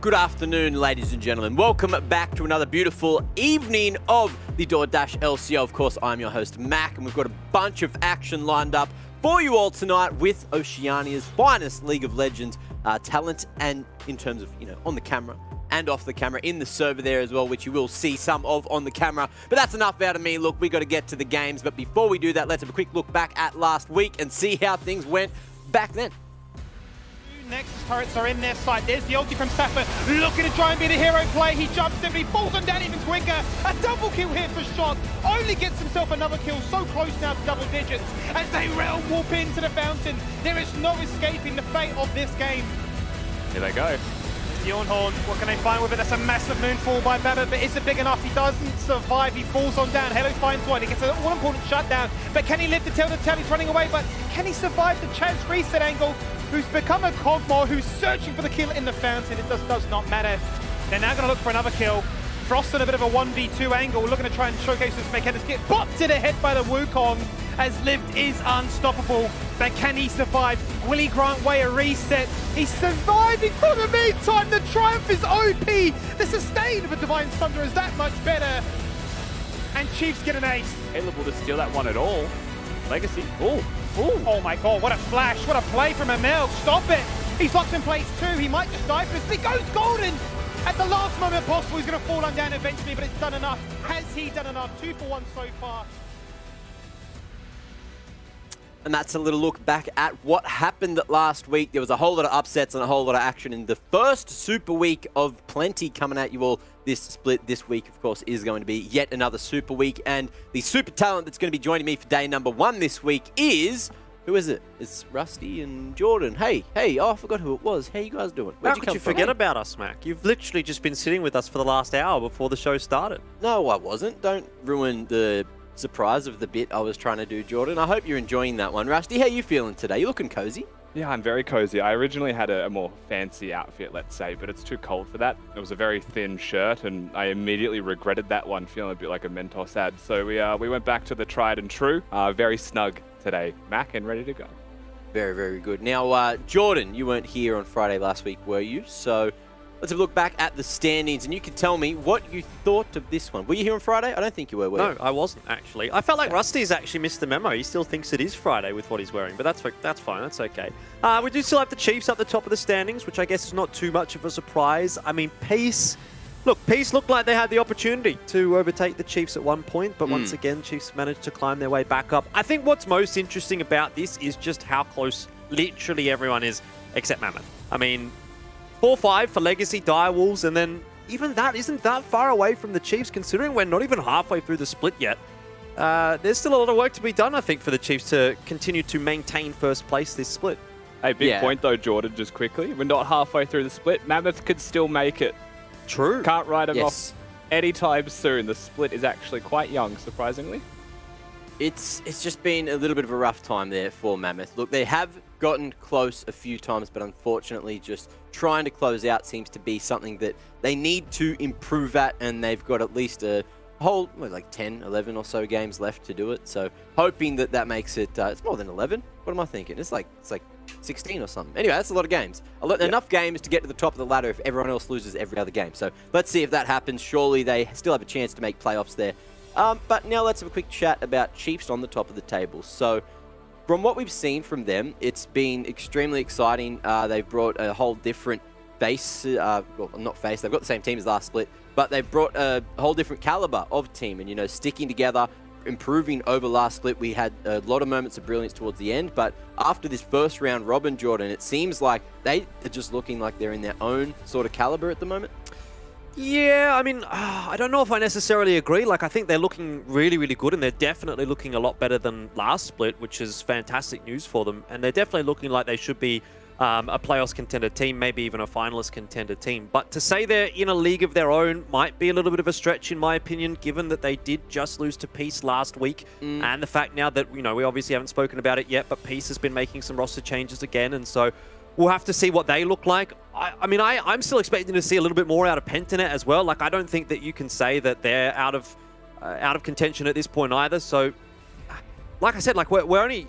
Good afternoon, ladies and gentlemen. Welcome back to another beautiful evening of the DoorDash LCO. Of course, I'm your host, Mac, and we've got a bunch of action lined up for you all tonight with Oceania's finest League of Legends talent, and in terms of, on the camera and off the camera, in the server there as well, which you will see some of on the camera. But that's enough out of me. Look, we got to get to the games. But before we do that, let's have a quick look back at last week and see how things went back then. Nexus turrets are in their sight. There's the ulti from Sapphire, looking to try and be the hero play. He jumps in, but he falls on down even quicker. A double kill here for Shock. Only gets himself another kill, so close now to double digits. As they realm warp into the fountain, there is no escaping the fate of this game. Here they go. Bjornhorn, what can they find with it? That's a massive moonfall by Mammoth, but is it big enough? He doesn't survive. He falls on down. Hello finds one. He gets an all-important shutdown, but can he live to tell the tale? He's running away, but can he survive the chance reset angle? Who's become a Cogmore, who's searching for the kill in the fountain. It just does not matter. They're now going to look for another kill. Frost in a bit of a 1v2 angle, looking to try and showcase this mechanics. Get bopped to the head by the Wukong, as Lived is unstoppable. But can he survive? Will he grant way a reset? He's surviving for the meantime. The Triumph is OP. The sustain of a Divine Thunder is that much better. And Chiefs get an ace. Able to steal that one at all. Legacy. Ooh. Oh my god, what a flash, what a play from Emil. Stop it. He's locked in place too. He might just die for this. He goes golden. At the last moment possible, he's going to fall on down eventually, but it's done enough. Has he done enough? 2 for 1 so far. And that's a little look back at what happened last week. There was a whole lot of upsets and a whole lot of action in the first super week of plenty coming at you all. This split this week, of course, is going to be yet another super week. And the super talent that's going to be joining me for day number 1 this week is... Who is it? It's Rusty and Jordan. Hey, oh, I forgot who it was. How you guys doing? How could you forget about us, Mac? You've literally just been sitting with us for the last hour before the show started. No, I wasn't. Don't ruin the surprise of the bit I was trying to do, Jordan. I hope you're enjoying that one. Rusty, how you feeling today? You looking cozy? Yeah, I'm very cozy. I originally had a more fancy outfit, let's say, but it's too cold for that. It was a very thin shirt, and I immediately regretted that one, feeling a bit like a Mentos ad. So we went back to the tried and true. Very snug today, Mac, and ready to go. Very, very good. Now, Jordan, you weren't here on Friday last week, were you? So let's have a look back at the standings, and you can tell me what you thought of this one. Were you here on Friday? I don't think you were you? No, I wasn't, actually. I felt like Rusty's actually missed the memo. He still thinks it is Friday with what he's wearing, but that's fine. That's okay. We do still have the Chiefs up the top of the standings, which I guess is not too much of a surprise. I mean, Peace looked like they had the opportunity to overtake the Chiefs at one point, but once again, Chiefs managed to climb their way back up. I think what's most interesting about this is just how close literally everyone is, except Mammoth. I mean, 4-5 for Legacy, Direwolves, and then even that isn't that far away from the Chiefs, considering we're not even halfway through the split yet. There's still a lot of work to be done, I think, for the Chiefs to continue to maintain first place this split. Hey, big point though, Jordan, just quickly. We're not halfway through the split. Mammoth could still make it. True. Can't write him off anytime soon. The split is actually quite young, surprisingly. It's just been a little bit of a rough time there for Mammoth. Look, they have gotten close a few times, but unfortunately just trying to close out seems to be something that they need to improve at, and they've got at least a whole, like 10, 11 or so games left to do it. So hoping that makes it, it's more than 11. What am I thinking? It's like 16 or something. Anyway, that's a lot of games. Enough games to get to the top of the ladder if everyone else loses every other game. So let's see if that happens. Surely they still have a chance to make playoffs there. But now let's have a quick chat about Chiefs on the top of the table. So from what we've seen from them, it's been extremely exciting. They've brought a whole different face. Well, not face. They've got the same team as last split, but they've brought a whole different caliber of team, and sticking together, improving over last split. We had a lot of moments of brilliance towards the end, but after this first round robin, Jordan, it seems like they are just looking like they're in their own sort of caliber at the moment. Yeah, I mean, I don't know if I necessarily agree. Like, I think they're looking really, really good, and they're definitely looking a lot better than last split, which is fantastic news for them. And they're definitely looking like they should be a playoffs contender team, maybe even a finalist contender team. But to say they're in a league of their own might be a little bit of a stretch, in my opinion, given that they did just lose to Peace last week. And the fact now that, we obviously haven't spoken about it yet, but Peace has been making some roster changes again. And so we'll have to see what they look like. I mean, I'm still expecting to see a little bit more out of Pentanet as well. Like, I don't think that you can say that they're out of contention at this point either. So, like I said, like we're only,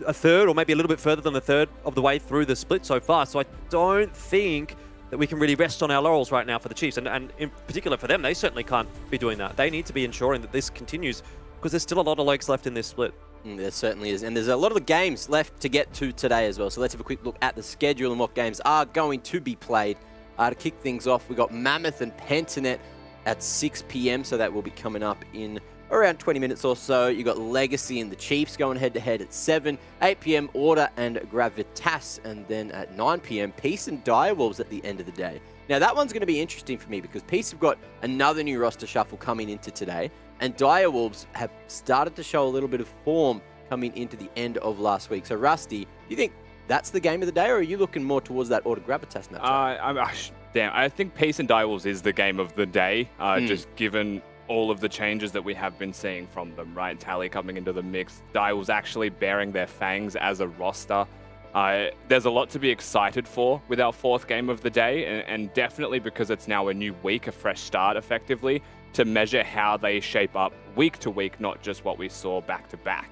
a third or maybe a little bit further than a third of the way through the split so far. So I don't think that we can really rest on our laurels right now for the Chiefs. And in particular for them, they certainly can't be doing that. They need to be ensuring that this continues because there's still a lot of legs left in this split. There certainly is. And there's a lot of the games left to get to today as well. So let's have a quick look at the schedule and what games are going to be played. To kick things off, we got Mammoth and Pentanet at 6 p.m. So that will be coming up in around 20 minutes or so. You got Legacy and the Chiefs going head-to-head at 7. 8 p.m. Order and Gravitas. And then at 9 p.m. Peace and Direwolves at the end of the day. Now that one's going to be interesting for me because Peace have got another new roster shuffle coming into today. And Direwolves have started to show a little bit of form coming into the end of last week. So Rusty, do you think that's the game of the day, or are you looking more towards that Order Gravitas matchup? Damn, I think Peace and Direwolves is the game of the day, just given all of the changes that we have been seeing from them, right? Tally coming into the mix, Direwolves actually bearing their fangs as a roster. There's a lot to be excited for with our 4th game of the day, and definitely because it's now a new week, a fresh start effectively, to measure how they shape up week to week, not just what we saw back to back.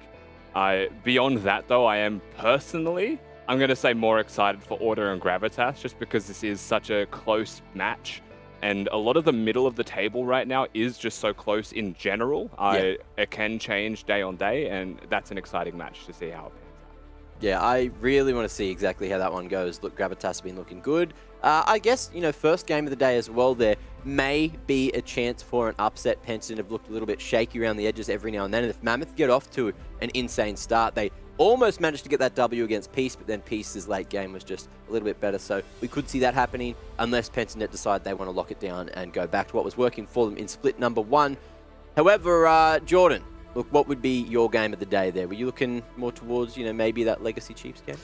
Beyond that, though, I am personally, I'm going to say more excited for Order and Gravitas, just because this is such a close match. And a lot of the middle of the table right now is just so close in general. It can change day on day, and that's an exciting match to see how it pans out. Yeah, I really want to see exactly how that one goes. Look, Gravitas have been looking good. I guess, you know, first game of the day as well, there may be a chance for an upset. Penson have looked a little bit shaky around the edges every now and then. And if Mammoth get off to an insane start, they almost managed to get that W against Peace, but then Peace's late game was just a little bit better. So we could see that happening unless Pensonet decide they want to lock it down and go back to what was working for them in split number 1. However, Jordan, look, what would be your game of the day there? Were you looking more towards, you know, maybe that Legacy Chiefs game?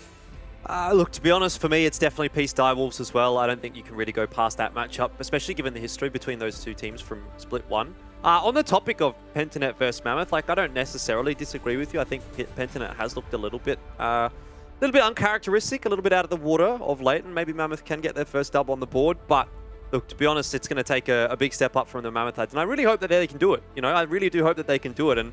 Look, to be honest, for me, it's definitely Peace Direwolves as well. I don't think you can really go past that matchup, especially given the history between those two teams from Split 1. On the topic of Pentanet versus Mammoth, like, I don't necessarily disagree with you. I think Pentanet has looked a little bit uncharacteristic, a little bit out of the water of late, and maybe Mammoth can get their first dub on the board. But look, to be honest, it's going to take a big step up from the Mammoth lads, and I really hope that they can do it. You know, I really do hope that they can do it, and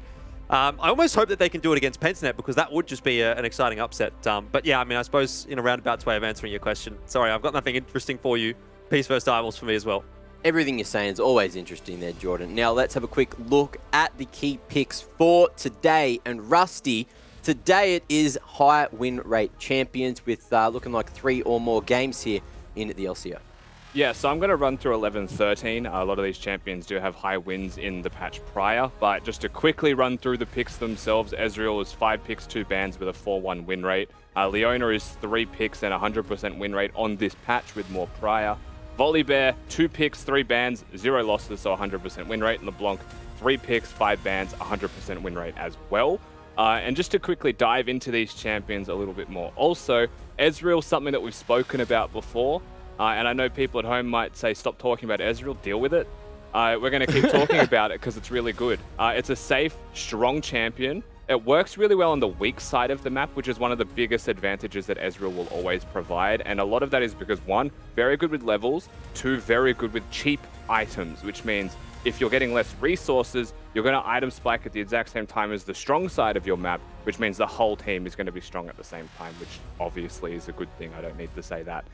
I almost hope that they can do it against Pentanet because that would just be an exciting upset. But yeah, I mean, I suppose in a roundabout way of answering your question, sorry, I've got nothing interesting for you. Peace versus Direwolves for me as well. Everything you're saying is always interesting there, Jordan. Now let's have a quick look at the key picks for today. And Rusty, today it is high win rate champions with looking like 3 or more games here in the LCO. Yeah, so I'm going to run through 11-13. A lot of these champions do have high wins in the patch prior, but just to quickly run through the picks themselves, Ezreal is 5 picks, 2 bans with a 4-1 win rate. Leona is 3 picks and 100% win rate on this patch with more prior. Volibear, 2 picks, 3 bans, 0 losses, so 100% win rate. And Leblanc, 3 picks, 5 bans, 100% win rate as well. And just to quickly dive into these champions a little bit more. Also, Ezreal, something that we've spoken about before. And I know people at home might say, stop talking about Ezreal, deal with it. We're going to keep talking about it because it's really good. It's a safe, strong champion. It works really well on the weak side of the map, which is one of the biggest advantages that Ezreal will always provide. And a lot of that is because 1, very good with levels, 2, very good with cheap items, which means if you're getting less resources, you're going to item spike at the exact same time as the strong side of your map, which means the whole team is going to be strong at the same time, which obviously is a good thing. I don't need to say that.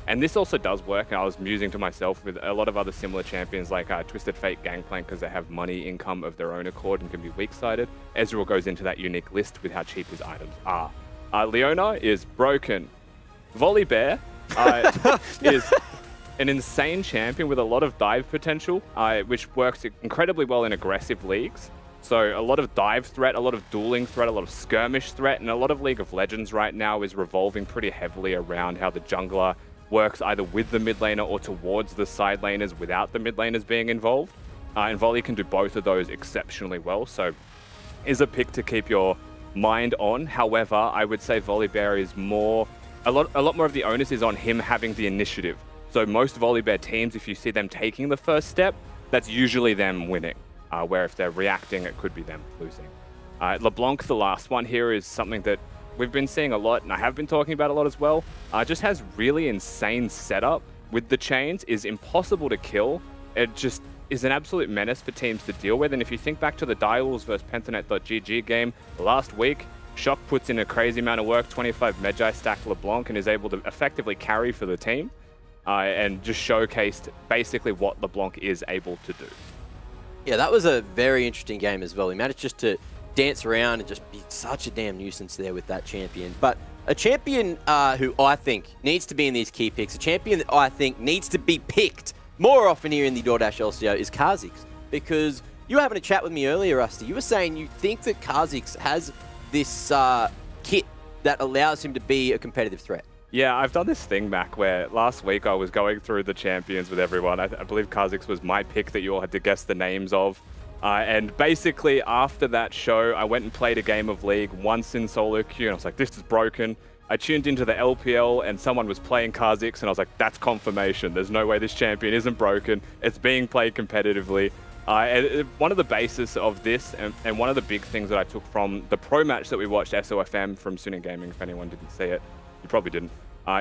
And this also does work, and I was musing to myself with a lot of other similar champions like Twisted Fate Gangplank because they have money income of their own accord and can be weak-sided. Ezreal goes into that unique list with how cheap his items are. Leona is broken. Volibear is an insane champion with a lot of dive potential, which works incredibly well in aggressive leagues. So a lot of dive threat, a lot of dueling threat, a lot of skirmish threat, and a lot of League of Legends right now is revolving pretty heavily around how the jungler works either with the mid laner or towards the side laners without the mid laners being involved. And Volley can do both of those exceptionally well, so is a pick to keep your mind on. However, I would say Volibear is a lot more of the onus is on him having the initiative. So most Volibear teams, if you see them taking the first step, that's usually them winning. Where if they're reacting, it could be them losing. Leblanc, the last one here, is something that we've been seeing a lot, and I have been talking about a lot as well. Just has really insane setup with the chains, is impossible to kill. It just is an absolute menace for teams to deal with. And if you think back to the Direwolves versus Pentanet.gg game last week, Shock puts in a crazy amount of work, 25 Magi stacked Leblanc, and is able to effectively carry for the team. and just showcased basically what Leblanc is able to do. Yeah, that was a very interesting game as well. He managed just to dance around and just be such a damn nuisance there with that champion. But a champion who I think needs to be in these key picks, a champion that I think needs to be picked more often here in the DoorDash LCO is Kha'Zix. Because you were having a chat with me earlier, Rusty. You were saying you think that Kha'Zix has this kit that allows him to be a competitive threat. Yeah, I've done this thing, Mac, where last week I was going through the champions with everyone. I believe Kha'Zix was my pick that you all had to guess the names of. And basically, after that show, I went and played a game of League once in solo queue, and I was like, this is broken. I tuned into the LPL, and someone was playing Kha'Zix, and I was like, that's confirmation. There's no way this champion isn't broken. It's being played competitively. And one of the basis of this, and one of the big things that I took from the pro match that we watched, SOFM from Sunin Gaming, if anyone didn't see it, you probably didn't,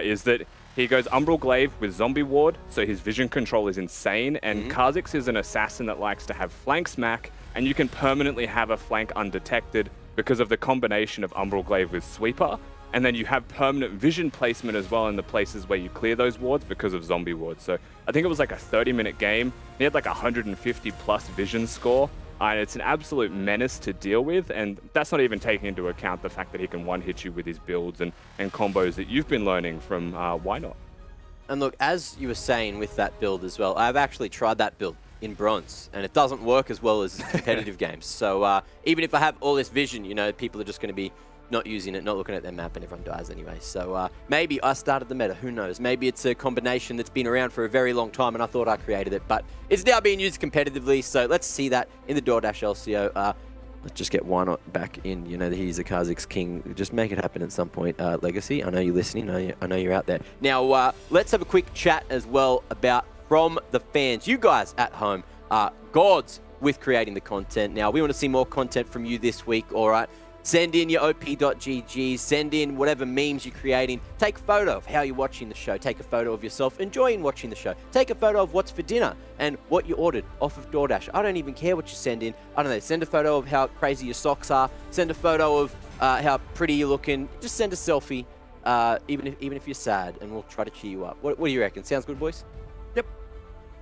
is that he goes Umbral Glaive with Zombie Ward, so his vision control is insane, and Kha'Zix is an assassin that likes to have flank smack, and you can permanently have a flank undetected because of the combination of Umbral Glaive with Sweeper, and then you have permanent vision placement as well in the places where you clear those wards because of Zombie Ward. So I think it was like a 30-minute game. He had like 150 plus vision score. And it's an absolute menace to deal with, and that's not even taking into account the fact that he can one-hit you with his builds and combos that you've been learning from Why Not. And look, as you were saying with that build as well, I've actually tried that build in Bronze, and it doesn't work as well as competitive games. So even if I have all this vision, you know, people are just going to be not using it, not looking at their map, and everyone dies anyway. So maybe I started the meta, who knows? Maybe it's a combination that's been around for a very long time and I thought I created it, but it's now being used competitively, so let's see that in the DoorDash LCO. Let's just get Why Not back in, you know, he's a Kha'Zix king. Just make it happen at some point, Legacy. I know you're listening, I know you're out there. Now, let's have a quick chat as well about from the fans. You guys at home are gods with creating the content. Now, we want to see more content from you this week, all right? Send in your op.gg, send in whatever memes you're creating. Take a photo of how you're watching the show. Take a photo of yourself enjoying watching the show. Take a photo of what's for dinner and what you ordered off of DoorDash. I don't even care what you send in. I don't know, send a photo of how crazy your socks are. Send a photo of how pretty you're looking. Just send a selfie, even if you're sad, and we'll try to cheer you up. What do you reckon? Sounds good, boys? Yep.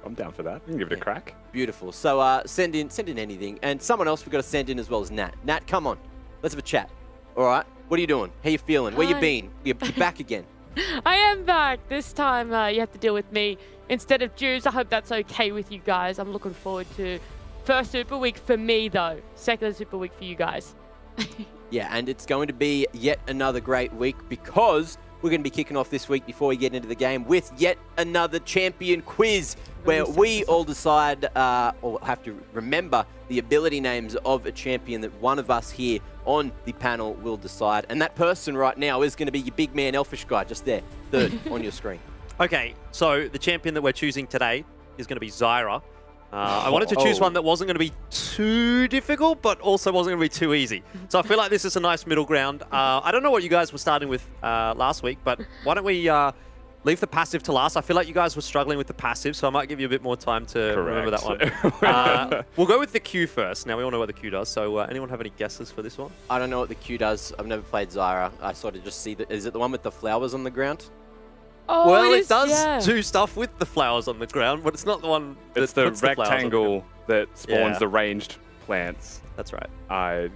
I'm down for that. We can give it a crack. Beautiful. So send in anything. And someone else we've got to send in as well as Nat. Nat, come on. Let's have a chat. All right. What are you doing? How you feeling? Where you been? You're back again. I am back. This time you have to deal with me instead of Juice. I hope that's okay with you guys. I'm looking forward to first Super Week for me, though. Second Super Week for you guys. Yeah, and it's going to be yet another great week because we're going to be kicking off this week before we get into the game with yet another champion quiz where we all decide or have to remember the ability names of a champion that one of us here on the panel will decide. And that person right now is going to be your big man, Elfish guy, just there, third on your screen. Okay, so the champion that we're choosing today is going to be Zyra. I wanted to choose one that wasn't going to be too difficult, but also wasn't going to be too easy. So I feel like this is a nice middle ground. I don't know what you guys were starting with last week, but why don't we leave the passive to last? I feel like you guys were struggling with the passive, so I might give you a bit more time to remember that one. We'll go with the Q first. Now, we all know what the Q does, so anyone have any guesses for this one? I don't know what the Q does. I've never played Zyra. I sort of just see that. Is it the one with the flowers on the ground? Oh, well, it does do stuff with the flowers on the ground, but it's not the one that it's the puts the flowers on the ground. rectangle that spawns the ranged plants. That's right. I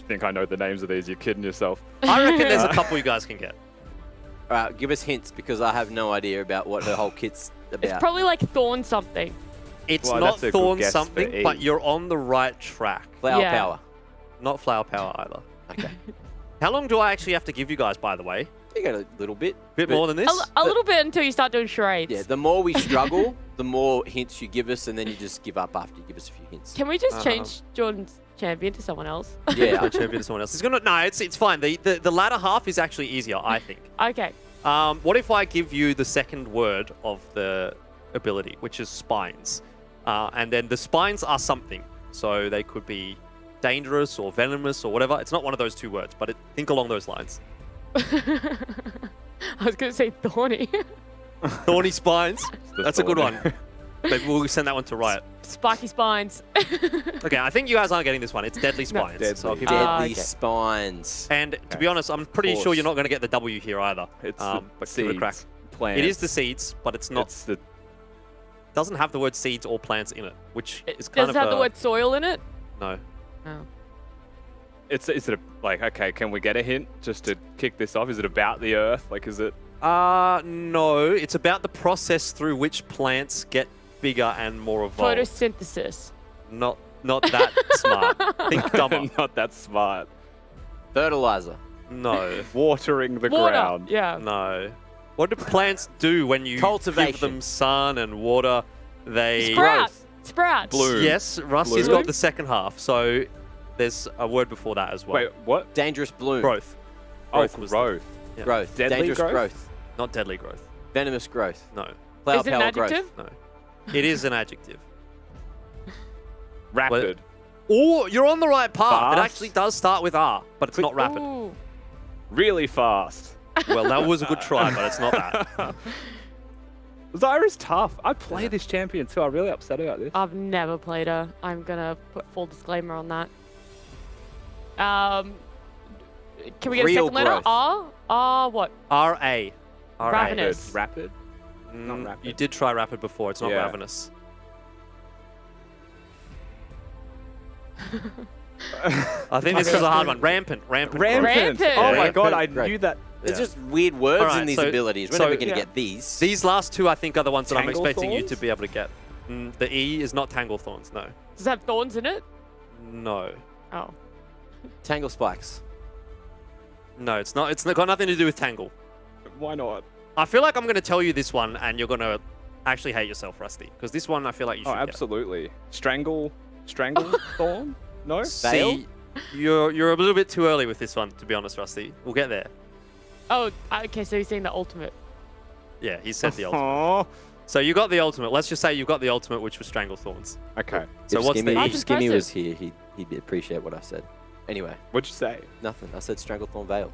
think I know the names of these. You're kidding yourself. I reckon there's a couple you guys can get. All right, give us hints because I have no idea about what her whole kit's about. It's probably like Thorn something. It's not Thorn something, but you're on the right track. Flower power. Not flower power either. Okay. How long do I actually have to give you guys, by the way? You got a little bit. Bit more than this? A little bit until you start doing charades. Yeah, the more we struggle, the more hints you give us, and then you just give up after you give us a few hints. Can we just change Jordan's champion to someone else? Yeah, champion to someone else. It's gonna it's fine. The latter half is actually easier, I think. Okay. What if I give you the second word of the ability, which is spines, and then the spines are something, so they could be dangerous or venomous or whatever. It's not one of those two words, but think along those lines. I was going to say thorny. Thorny spines. That's a good one. Maybe we'll send that one to Riot. Spiky spines. Okay, I think you guys aren't getting this one. It's deadly spines. Deadly, so deadly spines. And to be honest, I'm pretty sure you're not going to get the W here either. It's but give it a crack. plants. It is the seeds, but it's not. It's the Doesn't have the word seeds or plants in it, which is kind Does of it have the word soil in it? No. Oh. Is it like, okay, can we get a hint just to kick this off? Is it about the earth? Like, is it? No. It's about the process through which plants get bigger and more evolved. Photosynthesis. Not that smart. Think dumber. Not that smart. Fertilizer. No. Watering the Water. ground. Yeah. No. What do plants do when you Cultivation. give them sun and water? They Sprout. Sprouts. Bloom. Yes, Rusty's Bloom. got the second half, so there's a word before that as well. Wait, what? Dangerous bloom. Growth. Oh, was growth. Yeah. Growth. Deadly Dangerous growth? growth. Not deadly growth. Venomous growth. No. Flower Is it an power growth. adjective? No. It is an adjective. Rapid. Oh, you're on the right path. It Fast? actually does start with R, but it's not rapid. Ooh. Really fast. Well, that was a good try, but it's not that. Zyra's tough. I play this champion too. I'm really upset about this. I've never played her. I'm gonna put full disclaimer on that. Can we get Real a second letter? growth. R? R what? R-A. R-A. Ravenous. Rapid? Not rapid. You did try rapid before. It's not Yeah. ravenous. I think this is a hard one. Rampant. Rampant. growth. Rampant. Rampant. Oh my Rampant god, I growth. knew that. There's Yeah. just weird words Alright, in these so- abilities. We're so- never going to Yeah. get these. These last two, I think, are the ones that I'm expecting you Tanglethorns? to be able to get. The E is not Tanglethorns, no. Does it have thorns in it? No. Oh. Tangle spikes. No, it's not. It's got nothing to do with Tangle. Why not? I feel like I'm going to tell you this one, and you're going to actually hate yourself, Rusty. Because this one, I feel like you should Oh, absolutely. Strangle thorn? No? get. See, you're a little bit too early with this one, to be honest, Rusty. We'll get there. Oh, okay, so you're saying the ultimate. Yeah, he said the ultimate. Aw. So you got the ultimate. Let's just say you got the ultimate, which was Stranglethorns. Okay. So If what's Skimmy, the That's if Skimmy impressive. was here, he'd appreciate what I said. Anyway, What'd you say? nothing. I said Stranglethorn Veil.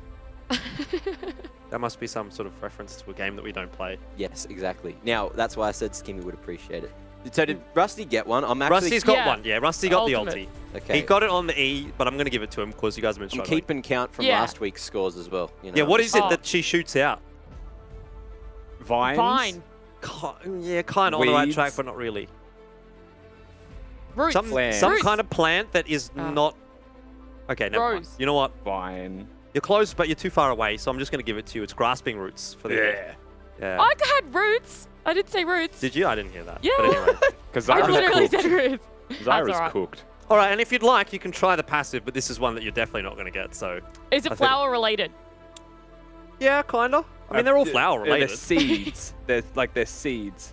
That must be some sort of reference to a game that we don't play. Yes, exactly. Now, that's why I said Skimmy would appreciate it. So did Rusty get one? I'm actually... Rusty's got Yeah. one. Yeah, Rusty got Ultimate. the ulti. Okay. He got it on the E, but I'm going to give it to him because you guys have been I'm struggling. keeping count from Yeah. last week's scores as well. You know? Yeah, what is it Oh. that she shoots out? Vines? Vine. Yeah, kind of on the right Weeds? track, but not really. Roots. Some Plants. some Roots. kind of plant that is Oh. not. Okay, never mind. Rose. You know what? Vine. You're close, but you're too far away, so I'm just going to give it to you. It's grasping roots for the Yeah. Yeah. I had roots. I did say roots. Did you? I didn't hear that. Yeah. But anyway. Because I literally Zyra's said cooked. roots. That's Zyra's alright. cooked. All right, and if you'd like, you can try the passive, but this is one that you're definitely not going to get. So Is I it think- flower related? yeah, kinda. I mean, they're all flower They're related. seeds. they're seeds.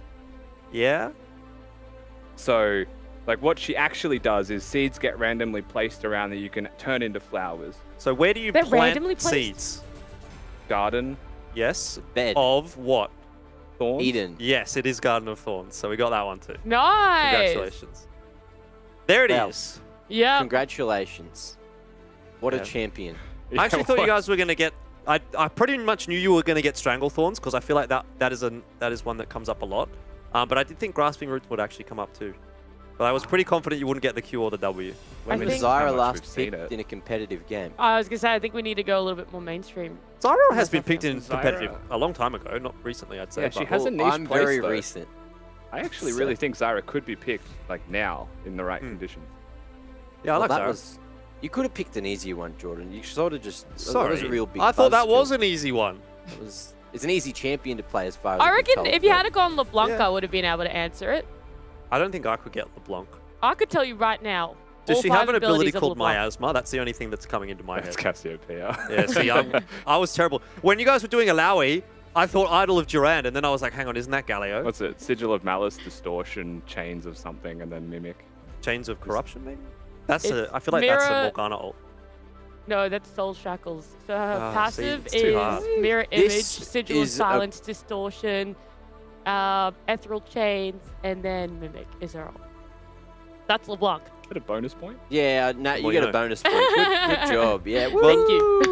Yeah. So, like, what she actually does is seeds get randomly placed around that you can turn into flowers. So where do you They're plant randomly placed? seeds? Garden, Yes. Bed. Of what? thorns. Eden. Yes, it is Garden of Thorns. So we got that one too. Nice. Congratulations. There it Well. is. Yeah. Congratulations. What Yeah. a champion. I actually thought you guys were going to get. I pretty much knew you were going to get Stranglethorns because I feel like that is one that comes up a lot. But I did think Grasping Roots would actually come up too. But I was pretty confident you wouldn't get the Q or the W. When I was think- How Zyra much last we've seen picked it. in a competitive game? I was gonna say I think we need to go a little bit more mainstream. Zyra has been picked in Zyra- competitive a long time ago, not recently, I'd say. Yeah, she but- has a niche I'm place, very though. recent. I actually So- really think Zyra could be picked, like, now, in the right conditions. Yeah, I like that Zyra. was. You could have picked an easier one, Jordan. You sort of just. Sorry. That was a real big. I thought that buzzkill. was an easy one. It's an easy champion to play as far as I I've been reckon told, if you but- had gone Leblanc, Yeah. I would have been able to answer it. I don't think I could get LeBlanc. I could tell you right now. Does all she 5 have an ability abilities of called LeBlanc. Miasma? That's the only thing that's coming into my head. That's Cassiopeia. Yeah, see, I was terrible. When you guys were doing Alawi, I thought Idol of Durand, and then I was like, hang on, isn't that Galio? What's it? Sigil of Malice, Distortion, Chains of something, and then Mimic. Chains of Corruption, maybe? That's It's I feel like that's a Mirror- Morgana ult. No, that's Soul Shackles. So her Ah, passive see, it's too is hard. Mirror This Image, Sigil of is a- Silence, Distortion, Ethereal Chains, and then Mimic is her ult. That's LeBlanc. Is it a bonus point? Yeah, Nat, you Well, get you a know. bonus point. Good job. Yeah. Thank woo! you.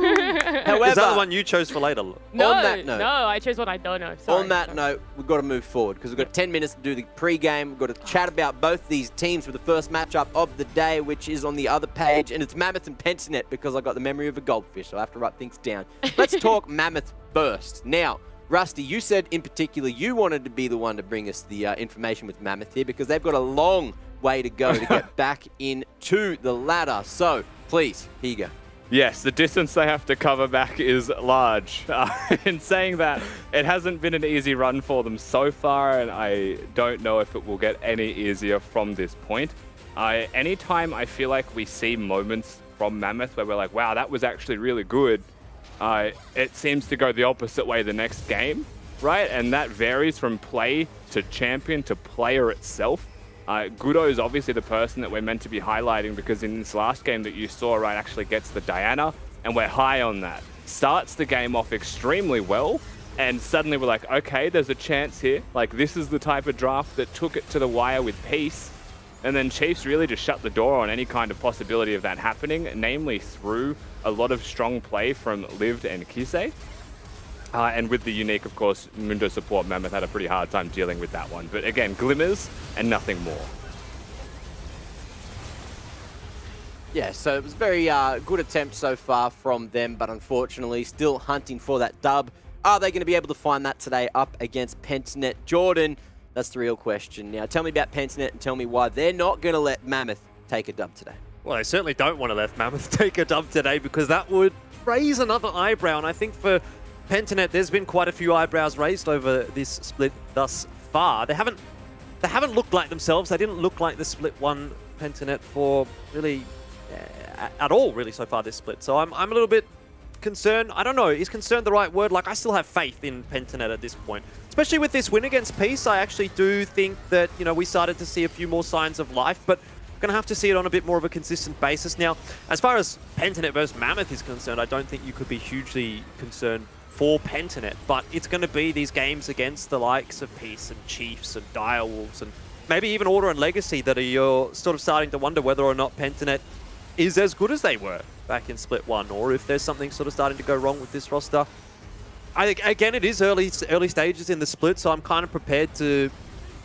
However, Is that the one you chose for later? no, that note- no, I chose one I don't know. Sorry. On that note, we've got to move forward because we've got 10 minutes to do the pre-game. We've got to chat about both these teams for the first matchup of the day, which is on the other page, and it's Mammoth and Pentanet because I got the memory of a goldfish, so I have to write things down. Let's talk Mammoth first. Now, Rusty, you said in particular you wanted to be the one to bring us the information with Mammoth here because they've got a long way to go to get back into the ladder. So, please, here you go. Yes, the distance they have to cover back is large. In saying that, it hasn't been an easy run for them so far, and I don't know if it will get any easier from this point. Anytime I feel like we see moments from Mammoth where we're like, wow, that was actually really good, it seems to go the opposite way the next game, right? And that varies from play to champion to player itself. Gudo is obviously the person that we're meant to be highlighting because in this last game that you saw, right, actually gets the Diana, and we're high on that. Starts the game off extremely well, and suddenly we're like, okay, there's a chance here. Like, this is the type of draft that took it to the wire with Peace. And then Chiefs really just shut the door on any kind of possibility of that happening, namely through a lot of strong play from Lived and Kisei. And with the unique, of course, Mundo support, Mammoth had a pretty hard time dealing with that one. But again, glimmers and nothing more. Yeah, so it was a very good attempt so far from them, but unfortunately still hunting for that dub. Are they going to be able to find that today up against Pentanet? Jordan, that's the real question. Now, tell me about Pentanet and tell me why they're not going to let Mammoth take a dub today. Well, they certainly don't want to let Mammoth take a dub today because that would raise another eyebrow. And I think for Pentanet, there's been quite a few eyebrows raised over this split thus far. They haven't looked like themselves. They didn't look like the split one Pentanet for really at all, really, so far this split. So I'm a little bit concerned. I don't know, is concerned the right word? Like, I still have faith in Pentanet at this point. Especially with this win against Peace, I actually do think that, you know, we started to see a few more signs of life, but going to have to see it on a bit more of a consistent basis. Now, as far as Pentanet versus Mammoth is concerned, I don't think you could be hugely concerned for Pentanet, but it's going to be these games against the likes of Peace and Chiefs and Direwolves and maybe even Order and Legacy that you're sort of starting to wonder whether or not Pentanet is as good as they were back in Split 1, or if there's something sort of starting to go wrong with this roster. I think, again, it is early stages in the split, so I'm kind of prepared to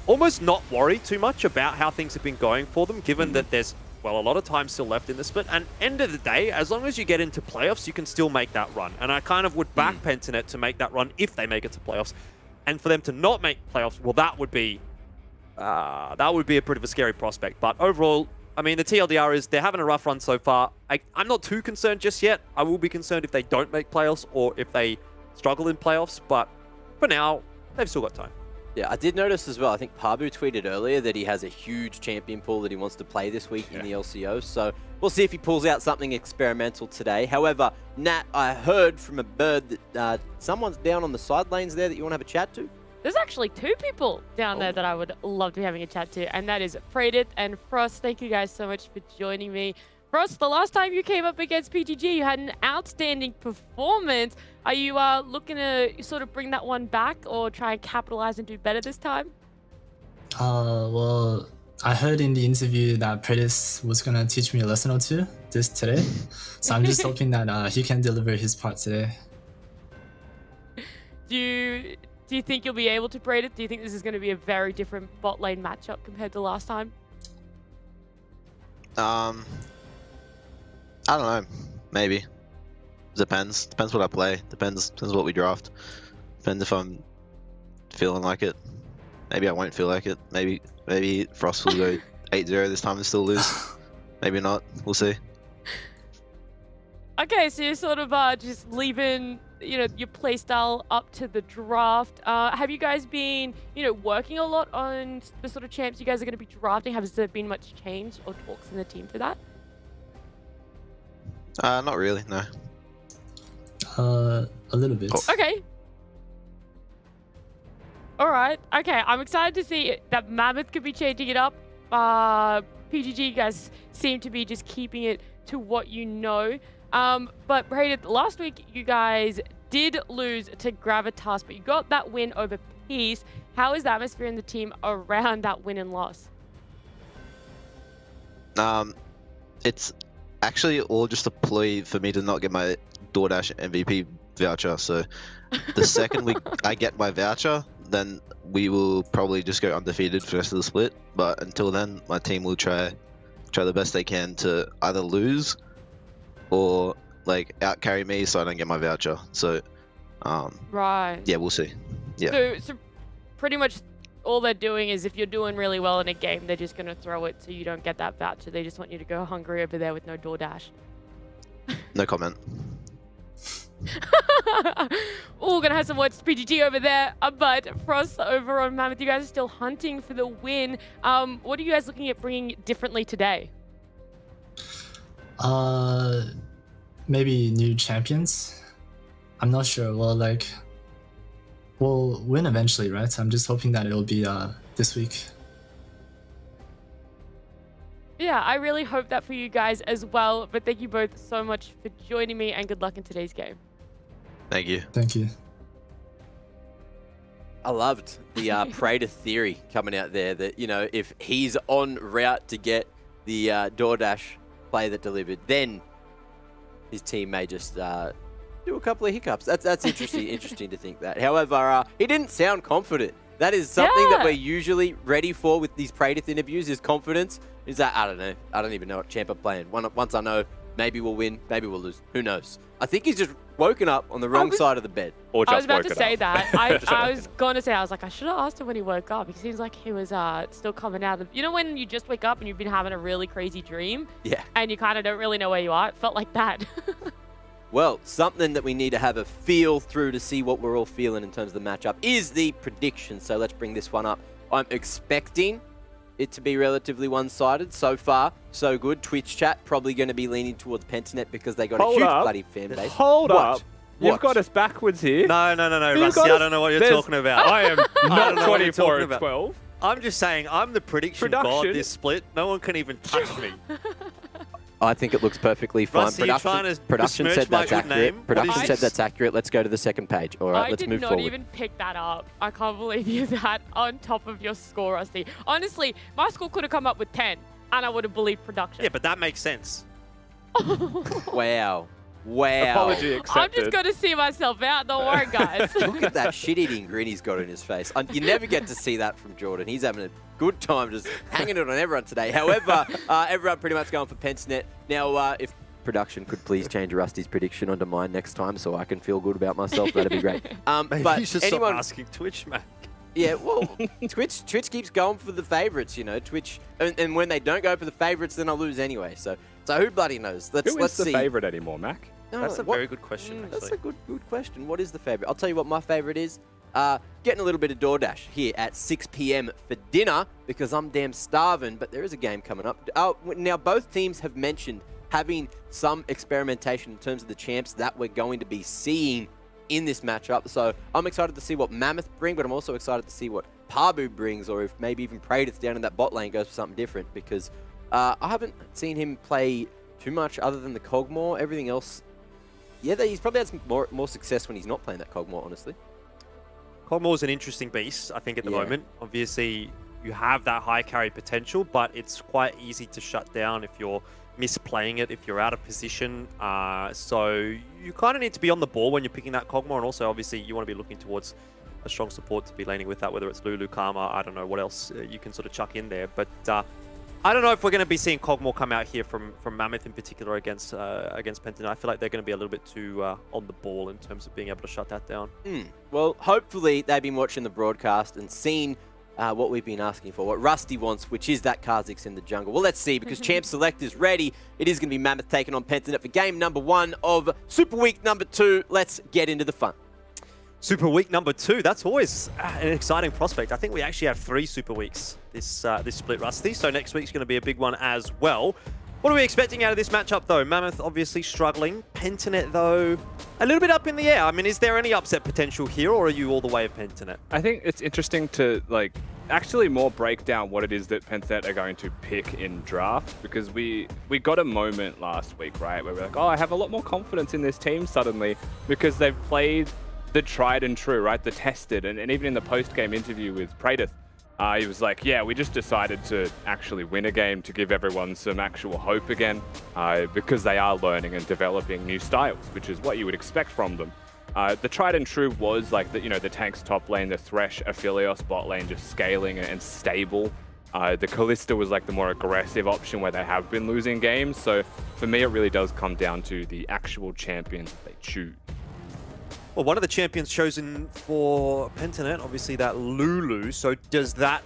almost not worry too much about how things have been going for them, given that there's, well, a lot of time still left in the split. And end of the day, as long as you get into playoffs, you can still make that run. And I kind of would back Pentanet to make that run if they make it to playoffs. And for them to not make playoffs, well, that would be a bit of a scary prospect. But overall, I mean, the TLDR is they're having a rough run so far. I'm not too concerned just yet. I will be concerned if they don't make playoffs or if they struggle in playoffs. But for now, they've still got time. Yeah, I did notice as well, I think Pabu tweeted earlier that he has a huge champion pool that he wants to play this week in the LCO. So we'll see if he pulls out something experimental today. However, Nat, I heard from a bird that someone's down on the side lanes there that you want to have a chat to. There's actually two people down there that I would love to be having a chat to, and that is Fredit and Frost. Thank you guys so much for joining me. Frost, the last time you came up against PGG, you had an outstanding performance. Are you looking to sort of bring that one back or try and capitalize and do better this time? Well, I heard in the interview that Predis was going to teach me a lesson or two today. So I'm just hoping that he can deliver his part today. Do you think you'll be able to braid it? Do you think this is going to be a very different bot lane matchup compared to last time? I don't know. Maybe. Depends. Depends what I play. Depends what we draft. Depends if I'm feeling like it. Maybe I won't feel like it. Maybe Frost will go 8-0 this time and still lose. Maybe not. We'll see. Okay, so you're sort of just leaving, you know, your playstyle up to the draft. Have you guys been, you know, working a lot on the sort of champs you guys are going to be drafting? Has there been much change or talks in the team for that? Not really, no. A little bit. Okay. All right. Okay, I'm excited to see that Mammoth could be changing it up. PGG, you guys seem to be just keeping it to what you know. But Brayden, last week you guys did lose to Gravitas, but you got that win over Peace. How is the atmosphere in the team around that win and loss? It's actually all just a ploy for me to not get my DoorDash MVP voucher. So the second I get my voucher, then we will probably just go undefeated for the rest of the split. But until then, my team will try the best they can to either lose or like out carry me so I don't get my voucher. So Right. Yeah, we'll see. Yeah. So pretty much all they're doing is if you're doing really well in a game, they're just going to throw it so you don't get that voucher. They just want you to go hungry over there with no DoorDash. No comment. Oh, gonna have some words to PGG over there. But Frost over on Mammoth, you guys are still hunting for the win. What are you guys looking at bringing differently today? Maybe new champions. I'm not sure. Well, like, we'll win eventually, right? So I'm just hoping that it'll be this week. Yeah, I really hope that for you guys as well. But thank you both so much for joining me, and good luck in today's game. Thank you. Thank you. I loved the Praetor theory coming out there that, you know, if he's en route to get the DoorDash play that delivered, then his team may just do a couple of hiccups. That's interesting. Interesting to think that. However, he didn't sound confident. That is something that we're usually ready for with these Praetor interviews, is confidence. Is that, I don't know. I don't even know what champ I'm playing. Once I know, maybe we'll win, maybe we'll lose. Who knows? I think he's just woken up on the wrong side of the bed. Or just I was about to woken say up. that. I was going to say, I was like, I should have asked him when he woke up. He seems like he was still coming out of... You know when you just wake up and you've been having a really crazy dream? Yeah. And you kind of don't really know where you are? It felt like that. Well, something that we need to have a feel through to see what we're all feeling in terms of the matchup is the prediction. So let's bring this one up. I'm expecting it to be relatively one-sided. So far, so good. Twitch chat probably going to be leaning towards Pentanet because they got a huge bloody fan base. Hold What? up. You've got us backwards here. No, Rusty, I don't know what you're talking about. I am not know what you're 24 talking and about. 12. I'm just saying, I'm the prediction god this split. No one can even touch me. I think it looks perfectly fine. Rusty, you're trying to Production said besmirch my that's good accurate. name? Production What is said this? that's accurate. Let's go to the second page. All right, let's move I forward. did not even pick that up. I can't believe you're that on top of your score, Rusty. Honestly, my score could have come up with 10, and I would have believed production. Yeah, but that makes sense. Wow. Wow. Apology accepted. I'm just going to see myself out. Don't worry, guys. Look at that shit-eating grin he's got in his face. You never get to see that from Jordan. He's having a good time just hanging it on everyone today. However, everyone pretty much going for Pentanet. Now, if production could please change Rusty's prediction onto mine next time so I can feel good about myself, that'd be great. Maybe But you should anyone... stop asking Twitch, man. Yeah, well, Twitch keeps going for the favorites, you know. Twitch, and when they don't go for the favorites, then I'll lose anyway. So who bloody knows? Let's Who is see. the favorite anymore, Mac? No, That's a what- very good question, actually. That's a good question. What is the favorite? I'll tell you what my favorite is. Getting a little bit of DoorDash here at 6 p.m. for dinner because I'm damn starving, but there is a game coming up. Now, both teams have mentioned having some experimentation in terms of the champs that we're going to be seeing in this matchup. So I'm excited to see what Mammoth bring, but I'm also excited to see what Pabu brings, or if maybe even Praetor's down in that bot lane goes for something different, because I haven't seen him play too much other than the Cogmore. Everything else, yeah, he's probably had some more success when he's not playing that Cogmore, honestly. Cogmore's an interesting beast, I think, at the moment. Obviously, you have that high carry potential, but it's quite easy to shut down if you're misplaying it, if you're out of position. So you kind of need to be on the ball when you're picking that Cogmore, and also, obviously, you want to be looking towards a strong support to be laning with that, whether it's Lulu, Karma, I don't know what else you can sort of chuck in there. But I don't know if we're going to be seeing Cogmore come out here from Mammoth in particular against Pentanet. I feel like they're going to be a little bit too on the ball in terms of being able to shut that down. Well, hopefully they've been watching the broadcast and seen what we've been asking for, what Rusty wants, which is that Kha'Zix in the jungle. Well, let's see, because Champ Select is ready. It is going to be Mammoth taking on Pentanet for game number 1 of Super Week number 2. Let's get into the fun. Super Week number 2, that's always an exciting prospect. I think we actually have 3 Super Weeks this split, Rusty, so next week's going to be a big one as well. What are we expecting out of this matchup, though? Mammoth obviously struggling. Pentanet, though, a little bit up in the air. I mean, is there any upset potential here, or are you all the way of Pentanet? I think it's interesting to, actually more break down what it is that Pentanet are going to pick in draft, because we got a moment last week, right, where we're like, oh, I have a lot more confidence in this team suddenly, because they've played the tried and true, right, the tested, and even in the post-game interview with Praetor, he was like, yeah, we just decided to actually win a game to give everyone some actual hope again, because they are learning and developing new styles, which is what you would expect from them. The tried and true was like the tank's top lane, the Thresh, Aphelios bot lane just scaling and stable. The Kalista was like the more aggressive option where they have been losing games. So for me, it really does come down to the actual champions that they choose. Well, one of the champions chosen for Pentanet, obviously that Lulu. So does that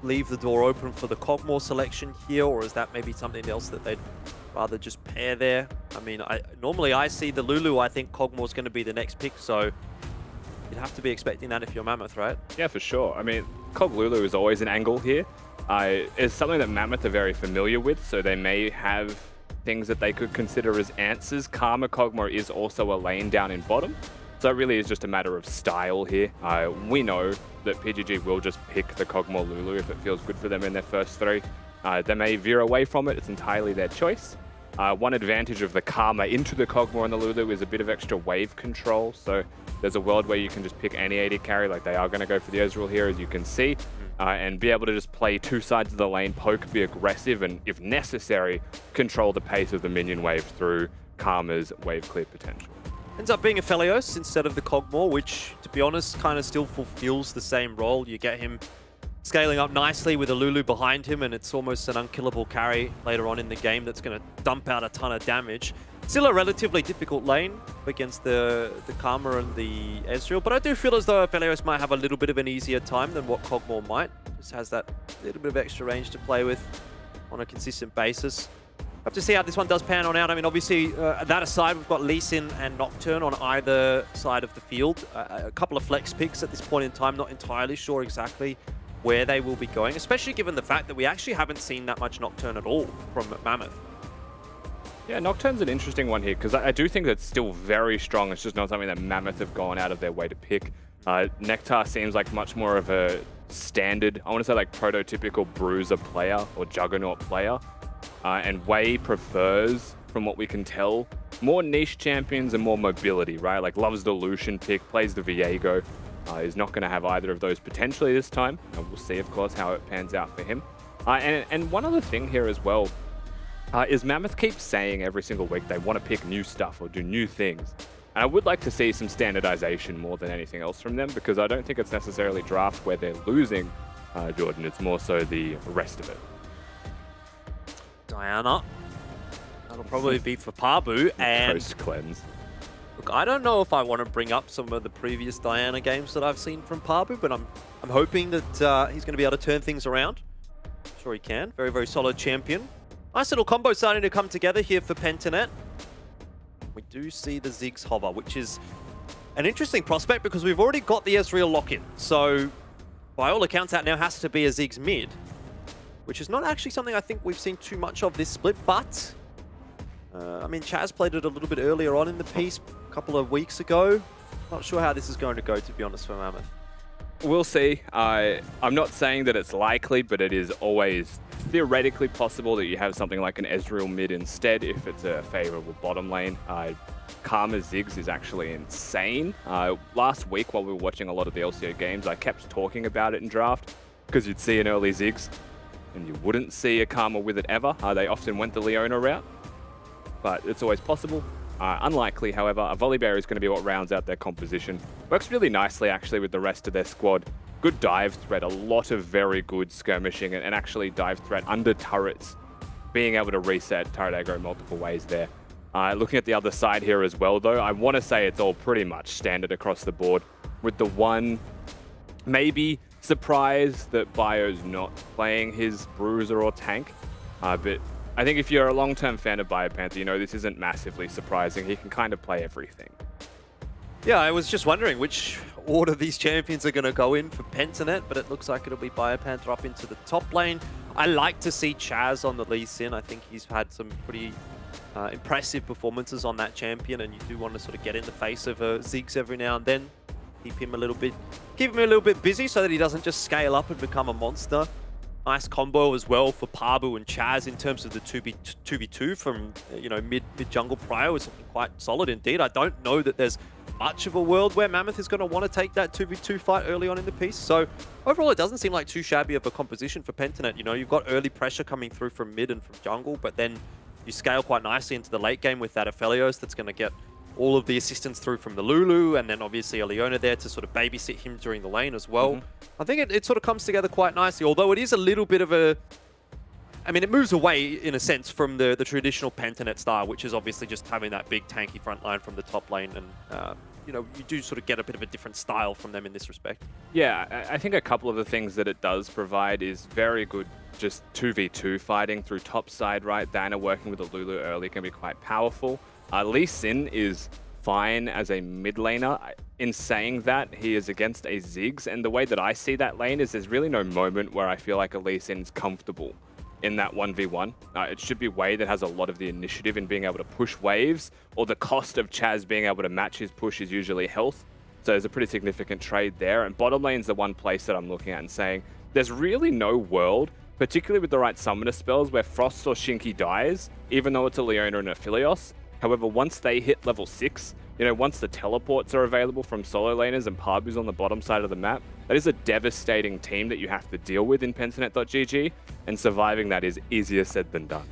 leave the door open for the Cogmore selection here, or is that maybe something else that they'd rather just pair there? I mean, normally I see the Lulu. I think Cogmore's going to be the next pick, so you'd have to be expecting that if you're Mammoth, right? Yeah, for sure. I mean, Cog Lulu is always an angle here. It's something that Mammoth are very familiar with, so they may have things that they could consider as answers. Karma Cogmore is also a lane down in bottom, so it really is just a matter of style here. We know that PGG will just pick the Cogmore Lulu if it feels good for them in their first three. They may veer away from it. It's entirely their choice. One advantage of the Karma into the Cogmore and the Lulu is a bit of extra wave control. So there's a world where you can just pick any AD carry, like they are going to go for the Ezreal here, as you can see, and be able to just play two sides of the lane, poke, be aggressive, and if necessary, control the pace of the minion wave through Karma's wave clear potential. Ends up being a Felios instead of the Cogmore, which, to be honest, kind of still fulfills the same role. You get him scaling up nicely with a Lulu behind him, and it's almost an unkillable carry later on in the game that's going to dump out a ton of damage. Still a relatively difficult lane against the Karma and the Ezreal, but I do feel as though Felios might have a little bit of an easier time than what Cogmore might. Just has that little bit of extra range to play with on a consistent basis. Have to see how this one does pan on out. I mean, obviously, that aside, we've got Lee Sin and Nocturne on either side of the field. A couple of flex picks at this point in time, not entirely sure exactly where they will be going, especially given the fact that we actually haven't seen that much Nocturne at all from Mammoth. Yeah, Nocturne's an interesting one here, because I do think that's still very strong. It's just not something that Mammoth have gone out of their way to pick. Nectar seems like much more of a standard, I want to say like prototypical Bruiser player or Juggernaut player. And Wei prefers, from what we can tell, more niche champions and more mobility, right? Like loves the Lucian pick, plays the Viego. Is not going to have either of those potentially this time. We'll see, of course, how it pans out for him. And one other thing here as well is Mammoth keeps saying every single week they want to pick new stuff or do new things. And I would like to see some standardization more than anything else from them, because I don't think it's necessarily draft where they're losing, Jordan. It's more so the rest of it. Diana. That'll probably be for Pabu. And Post cleanse. look, I don't know if I want to bring up some of the previous Diana games that I've seen from Pabu, but I'm hoping that he's going to be able to turn things around. I'm sure he can. Very, very solid champion. Nice little combo starting to come together here for Pentanet. We do see the Ziggs hover, which is an interesting prospect because we've already got the Ezreal lock-in. So, by all accounts, that now has to be a Ziggs mid, which is not actually something I think we've seen too much of this split, but I mean, Chaz played it a little bit earlier on in the piece, a couple of weeks ago. Not sure how this is going to go, to be honest, for Mammoth. We'll see. I'm not saying that it's likely, but it is always theoretically possible that you have something like an Ezreal mid instead if it's a favorable bottom lane. Karma Ziggs is actually insane. Last week, while we were watching a lot of the LCO games, I kept talking about it in draft because you'd see an early Ziggs and you wouldn't see a Karma with it ever. They often went the Leona route, but it's always possible. Unlikely, however, a Volibear is going to be what rounds out their composition. Works really nicely, actually, with the rest of their squad. Good dive threat, a lot of very good skirmishing, and actually dive threat under turrets. Being able to reset turret aggro multiple ways there. Looking at the other side here as well, though, I want to say it's all pretty much standard across the board, with the one maybe surprise that Bio's not playing his Bruiser or tank, but I think if you're a long-term fan of BioPanther, you know this isn't massively surprising. He can kind of play everything. Yeah, I was just wondering which order these champions are going to go in for Pentanet, but it looks like it'll be BioPanther up into the top lane. I like to see Chaz on the Lee Sin. I think he's had some pretty impressive performances on that champion, and you do want to sort of get in the face of Ziggs every now and then. Keep him a little bit busy so that he doesn't just scale up and become a monster. Nice combo as well for Pabu and Chaz in terms of the 2v2 from, you know, mid jungle prior was something quite solid indeed. I don't know that there's much of a world where Mammoth is going to want to take that 2v2 fight early on in the piece. So overall, it doesn't seem like too shabby of a composition for Pentanet. You know, you've got early pressure coming through from mid and from jungle, but then you scale quite nicely into the late game with that Aphelios that's going to get all of the assistance through from the Lulu, and then obviously a Leona there to sort of babysit him during the lane as well. I think it sort of comes together quite nicely, although it is a little bit of a... I mean, it moves away, in a sense, from the traditional Pentanet style, which is obviously just having that big tanky front line from the top lane and you know, you do sort of get a bit of a different style from them in this respect. Yeah, I think a couple of the things that it does provide is very good just 2v2 fighting through top side, right? Diana working with a Lulu early can be quite powerful. Lee Sin is fine as a mid laner. In saying that, he is against a Ziggs, and the way that I see that lane is there's really no moment where I feel like a Lee Sin's comfortable in that 1v1. It should be Wei that has a lot of the initiative in being able to push waves, or the cost of Chaz being able to match his push is usually health. So there's a pretty significant trade there, and bottom lane's the one place that I'm looking at and saying there's really no world, particularly with the right summoner spells, where Frost or Shinky dies, even though it's a Leona and a Philios. However, once they hit level 6, you know, once the teleports are available from solo laners and Parbu's on the bottom side of the map, that is a devastating team that you have to deal with in Pentanet.gg, and surviving that is easier said than done.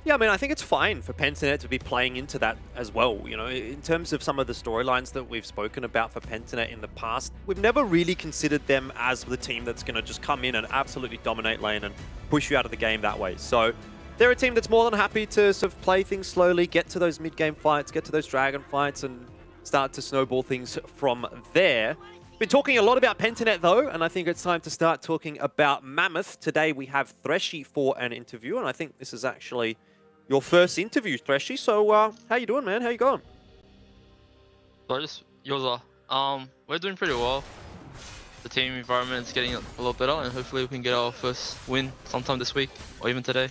Yeah, I mean, I think it's fine for Pentanet to be playing into that as well. You know, in terms of some of the storylines that we've spoken about for Pentanet in the past, we've never really considered them as the team that's going to just come in and absolutely dominate lane and push you out of the game that way. So they're a team that's more than happy to sort of play things slowly, get to those mid-game fights, get to those dragon fights, and start to snowball things from there. Been talking a lot about Pentanet though, and I think it's time to start talking about Mammoth. Today we have Threshy for an interview, and I think this is actually your first interview, Threshy. So how you doing, man? How you going? So just Yoza. We're doing pretty well. The team environment is getting a lot better, and hopefully we can get our first win sometime this week or even today.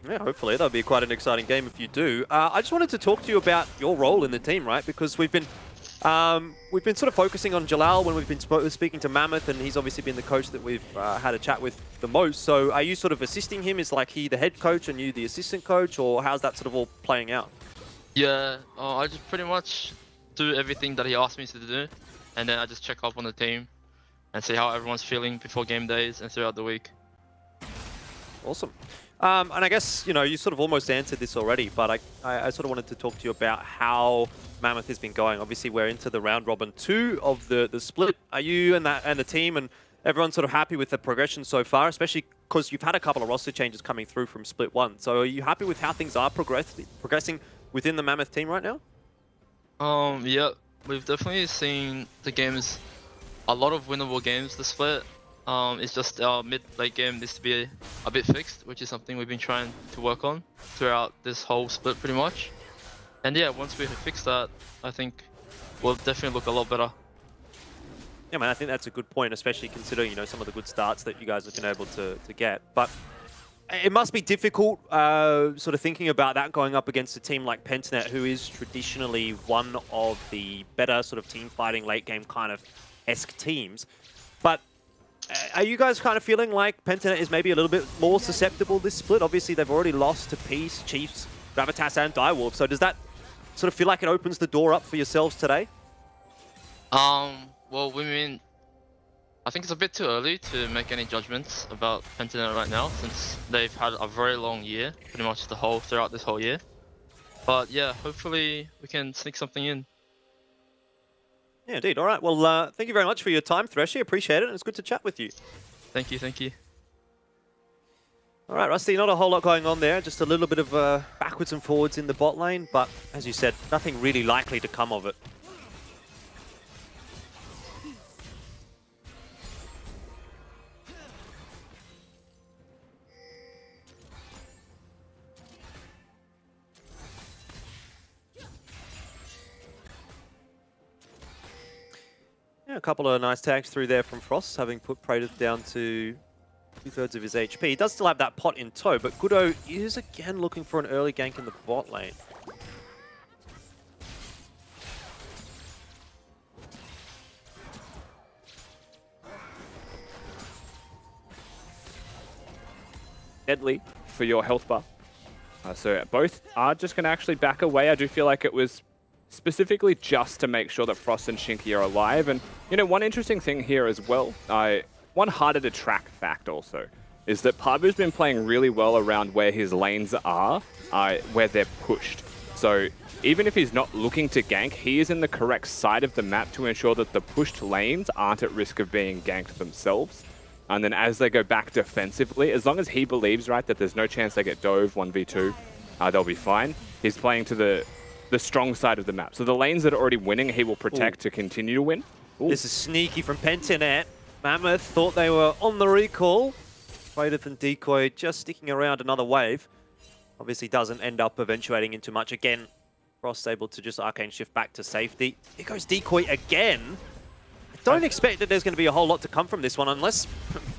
Yeah, hopefully that'll be quite an exciting game if you do. I just wanted to talk to you about your role in the team, right? Because we've been sort of focusing on Jalal when we've been speaking to Mammoth, and he's obviously been the coach that we've had a chat with the most. So are you sort of assisting him? Is like he the head coach and you the assistant coach, or how's that sort of all playing out? Yeah, I just pretty much do everything that he asked me to do, and then I just check up on the team and see how everyone's feeling before game days and throughout the week. Awesome. And I guess, you know, you sort of almost answered this already, but I sort of wanted to talk to you about how Mammoth has been going. Obviously, we're into the round robin 2 of the split. Are you and the team and everyone sort of happy with the progression so far, especially because you've had a couple of roster changes coming through from split 1? So are you happy with how things are progressing within the Mammoth team right now? Yeah, we've definitely seen the games, a lot of winnable games this split. It's just our mid-late game needs to be a bit fixed, which is something we've been trying to work on throughout this whole split pretty much. And yeah, once we fix that, I think we'll definitely look a lot better. Yeah, man, I think that's a good point, especially considering, you know, some of the good starts that you guys have been able to get. But it must be difficult sort of thinking about that going up against a team like Pentanet, who is traditionally one of the better sort of team fighting late game kind of esque teams. But are you guys kind of feeling like Pentanet is maybe a little bit more susceptible this split? Obviously, they've already lost to Peace, Chiefs, Gravitas, and Direwolf. So does that sort of feel like it opens the door up for yourselves today? Well, I think it's a bit too early to make any judgments about Pentanet right now, since they've had a very long year, pretty much throughout this whole year. But yeah, hopefully we can sneak something in. Yeah, indeed. All right. Well, thank you very much for your time, Threshy. Appreciate it. And it's good to chat with you. Thank you. Thank you. All right, Rusty, not a whole lot going on there. Just a little bit of backwards and forwards in the bot lane. But as you said, nothing really likely to come of it. A couple of nice tags through there from Frost, having put Praetor down to 2/3 of his HP. He does still have that pot in tow, but Goodo is again looking for an early gank in the bot lane. Deadly for your health bar. So both are just going to actually back away. I do feel like it was specifically just to make sure that Frost and Shinky are alive. And, you know, one interesting thing here as well, one harder to track fact also, is that Parbu's been playing really well around where his lanes are, where they're pushed. So even if he's not looking to gank, he is in the correct side of the map to ensure that the pushed lanes aren't at risk of being ganked themselves. And then as they go back defensively, as long as he believes, right, that there's no chance they get dove 1v2, they'll be fine. He's playing to the the strong side of the map. So the lanes that are already winning, he will protect to continue to win. Ooh. This is sneaky from Pentanet. Mammoth thought they were on the recall. Praedyth and Decoy just sticking around another wave. Obviously doesn't end up eventuating into much. Again, Frost able to just arcane shift back to safety. Here goes Decoy again. I don't expect that there's going to be a whole lot to come from this one unless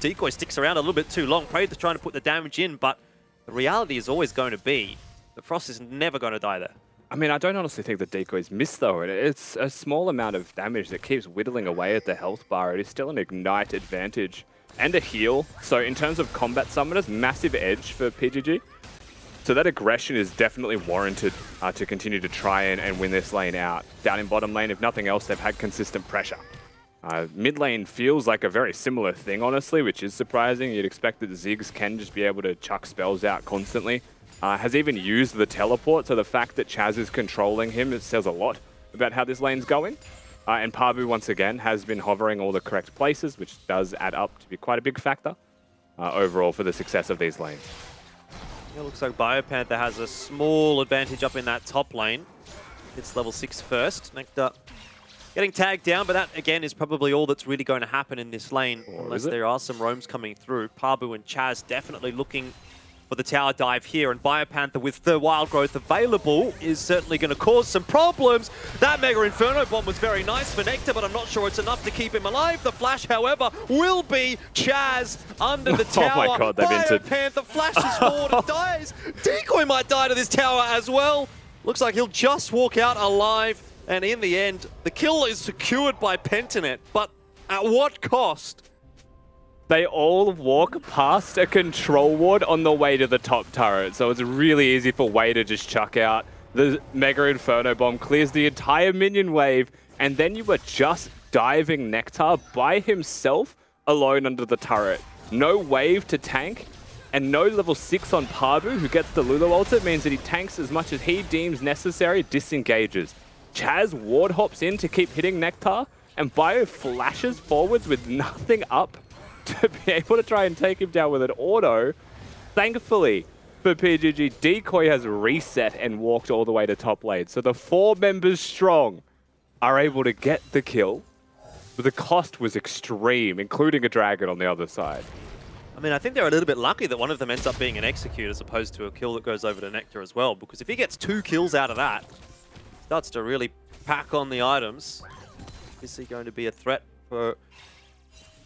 Decoy sticks around a little bit too long. Praedyth trying to put the damage in, but the reality is always going to be that Frost is never going to die there. I mean, I don't honestly think the Decoy's missed, though. It's a small amount of damage that keeps whittling away at the health bar. It is still an Ignite advantage and a heal. So in terms of combat summoners, massive edge for PGG. So that aggression is definitely warranted to continue to try and win this lane out. Down in bottom lane, if nothing else, they've had consistent pressure. Mid lane feels like a very similar thing, honestly, which is surprising. You'd expect that Ziggs can just be able to chuck spells out constantly. Has even used the teleport, so the fact that Chaz is controlling him, it says a lot about how this lane's going. And Pabu, once again, has been hovering all the correct places, which does add up to be quite a big factor overall for the success of these lanes. It looks like Biopanther has a small advantage up in that top lane. It's level 6 first. Nectar getting tagged down, but that, again, is probably all that's really going to happen in this lane, unless there are some roams coming through. Pabu and Chaz definitely looking for the tower dive here, and Biopanther with the wild growth available is certainly going to cause some problems. That Mega Inferno Bomb was very nice for Nectar, but I'm not sure it's enough to keep him alive. The flash, however, will be Chaz under the tower. Oh my god, they've entered. Biopanther flashes forward and dies. Decoy might die to this tower as well. Looks like he'll just walk out alive, and in the end, the kill is secured by Pentanet, but at what cost? They all walk past a control ward on the way to the top turret, so it's really easy for Wei to just chuck out. The Mega Inferno Bomb clears the entire minion wave, and then you are just diving Nectar by himself alone under the turret. No wave to tank, and no level 6 on Pabu, who gets the Lulu ult. Means that he tanks as much as he deems necessary, disengages. Chaz ward hops in to keep hitting Nectar, and Bio flashes forwards with nothing up to be able to try and take him down with an auto. Thankfully for PGG, Decoy has reset and walked all the way to top lane. So the 4 members strong are able to get the kill, but the cost was extreme, including a dragon on the other side. I mean, I think they're a little bit lucky that one of them ends up being an execute as opposed to a kill that goes over to Nectar as well, because if he gets 2 kills out of that, starts to really pack on the items. Is he going to be a threat for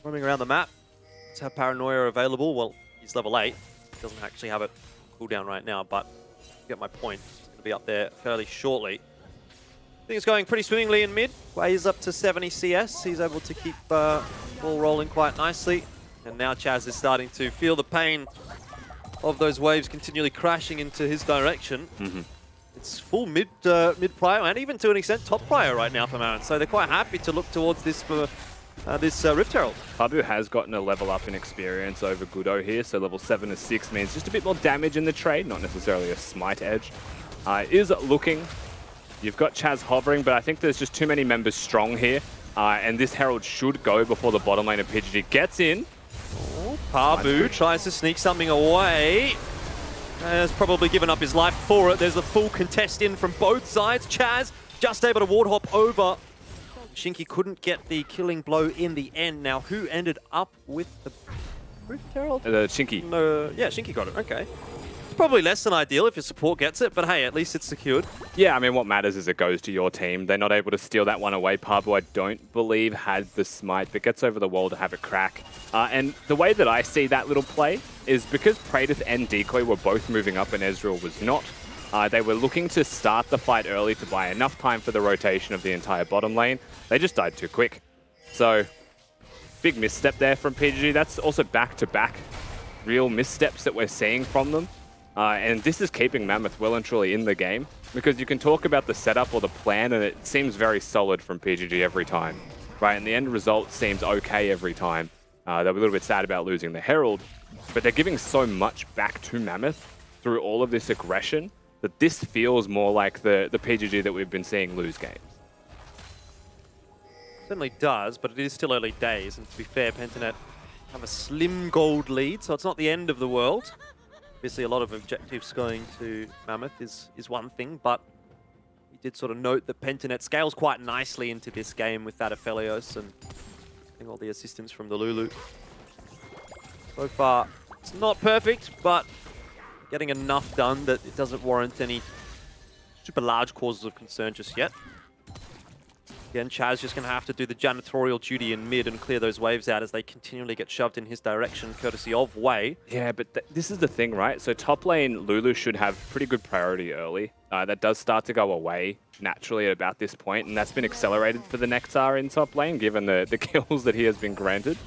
roaming around the map? To have Paranoia available. Well, he's level 8. He doesn't actually have it cooldown right now, but you get my point. It's going to be up there fairly shortly. I think it's going pretty swimmingly in mid. Wei's up to 70 CS. He's able to keep ball rolling quite nicely. And now Chaz is starting to feel the pain of those waves continually crashing into his direction. It's full mid prio and even to an extent top prio right now for Mammoth. So they're quite happy to look towards this for this Rift Herald. Pabu has gotten a level up in experience over Gudo here, so level 7 to 6 means just a bit more damage in the trade, not necessarily a smite edge. Is looking. You've got Chaz hovering, but I think there's just too many members strong here, and this Herald should go before the bottom lane of PGG gets in. Pabu tries to sneak something away. Has probably given up his life for it. There's a full contest in from both sides. Chaz just able to ward hop over. Shinky couldn't get the killing blow in the end. Now, who ended up with the Rift Herald? Shinky. Yeah, Shinky got it. Okay. It's probably less than ideal if your support gets it, but hey, at least it's secured. Yeah, I mean, what matters is it goes to your team. They're not able to steal that one away. Pabu, I don't believe, had the smite, but gets over the wall to have it crack. And the way that I see that little play is because Praedyth and Decoy were both moving up and Ezreal was not. They were looking to start the fight early to buy enough time for the rotation of the entire bottom lane. They just died too quick. So, big misstep there from PGG. That's also back-to-back real missteps that we're seeing from them. And this is keeping Mammoth well and truly in the game, because you can talk about the setup or the plan, and it seems very solid from PGG every time, right? And the end result seems okay every time. They're a little bit sad about losing the Herald, but they're giving so much back to Mammoth through all of this aggression that this feels more like the PGG that we've been seeing lose games. Certainly does, but it is still early days, and to be fair, Pentanet have a slim gold lead, so it's not the end of the world. Obviously, a lot of objectives going to Mammoth is one thing, but we did sort of note that Pentanet scales quite nicely into this game with that Aphelios and getting all the assistance from the Lulu. So far, it's not perfect, but getting enough done that it doesn't warrant any super large causes of concern just yet. Again, Chaz just going to have to do the janitorial duty in mid and clear those waves out as they continually get shoved in his direction, courtesy of Wei. Yeah, but this is the thing, right? So top lane, Lulu should have pretty good priority early. That does start to go away naturally at about this point, and that's been accelerated for the Nectar in top lane, given the kills that he has been granted.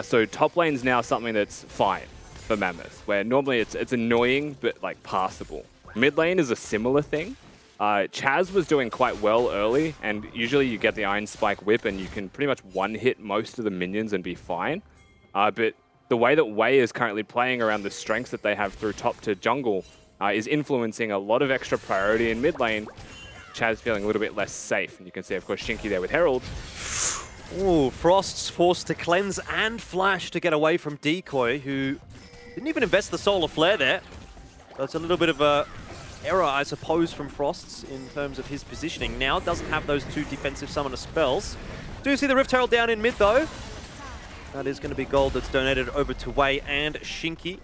So top lane's now something that's fine for Mammoth, where normally it's annoying, but like passable. Mid lane is a similar thing. Chaz was doing quite well early, and usually you get the Iron Spike whip and you can pretty much one-hit most of the minions and be fine. But the way that Wei is currently playing around the strengths that they have through top to jungle is influencing a lot of extra priority in mid lane. Chaz feeling a little bit less safe, and you can see, of course, Shinky there with Herald. Ooh, Frost's forced to cleanse and flash to get away from Decoy, who didn't even invest the Solar Flare there. That's a little bit of a error, I suppose, from Frost's in terms of his positioning. Now doesn't have those two defensive summoner spells. Do see the Rift Herald down in mid, though. That is going to be gold that's donated over to Wei and Shinky.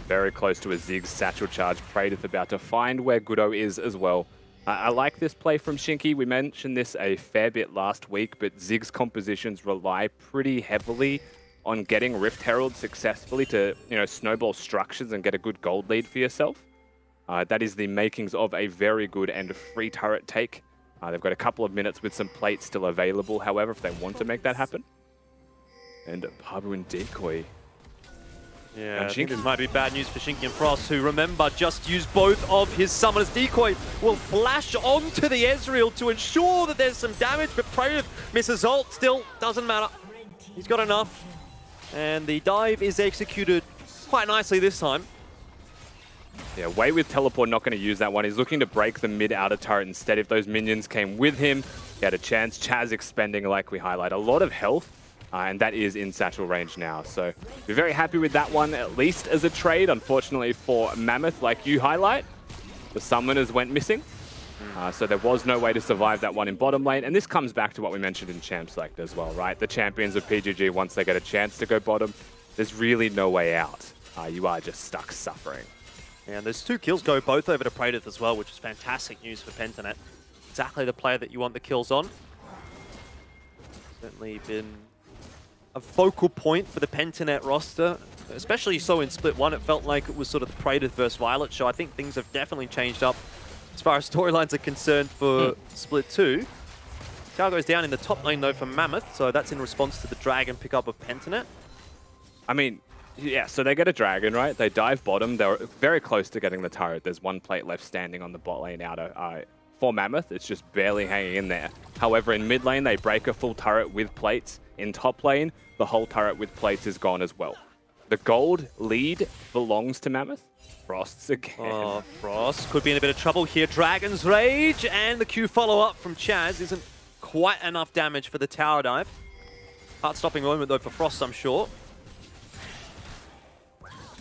Very close to a Ziggs satchel charge. Praedyth about to find where Goodo is as well. I like this play from Shinky. We mentioned this a fair bit last week, but Ziggs compositions rely pretty heavily on getting Rift Herald successfully to, snowball structures and get a good gold lead for yourself. That is the makings of a very good and free turret take. They've got a couple of minutes with some plates still available, however, if they want to make that happen. And Pabu and Decoy. Yeah, I think this might be bad news for Shinky and Frost, who, remember, just used both of his summoners. Decoy will flash onto the Ezreal to ensure that there's some damage, but Praedyth misses ult. Still, doesn't matter. He's got enough. And the dive is executed quite nicely this time. Yeah, Wei with teleport, not going to use that one. He's looking to break the mid outer turret instead. If those minions came with him, he had a chance. Chaz expending, like we highlight, a lot of health. And that is in satchel range now. So we're very happy with that one, at least as a trade. Unfortunately for Mammoth, like you highlight, the summoners went missing. So there was no way to survive that one in bottom lane. And this comes back to what we mentioned in Champ Select as well, right? The champions of PGG, once they get a chance to go bottom, there's really no way out. You are just stuck suffering. And there's 2 kills go both over to Praedyth as well, which is fantastic news for Pentanet. Exactly the player that you want the kills on. Certainly been a focal point for the Pentanet roster, especially so in Split 1. It felt like it was sort of the Praedyth versus Violet show. I think things have definitely changed up as far as storylines are concerned for Split 2. Tower goes down in the top lane, though, for Mammoth, so that's in response to the Dragon pickup of Pentanet. I mean, yeah, so they get a Dragon, right? They dive bottom. They're very close to getting the turret. There's 1 plate left standing on the bot lane outer. For Mammoth, it's just barely hanging in there. However, in mid lane, they break a full turret with plates. In top lane, the whole turret with plates is gone as well. The gold lead belongs to Mammoth. Frost's again. Oh, Frost could be in a bit of trouble here. Dragon's Rage and the Q follow-up from Chaz isn't quite enough damage for the tower dive. Heart-stopping moment, though, for Frost, I'm sure.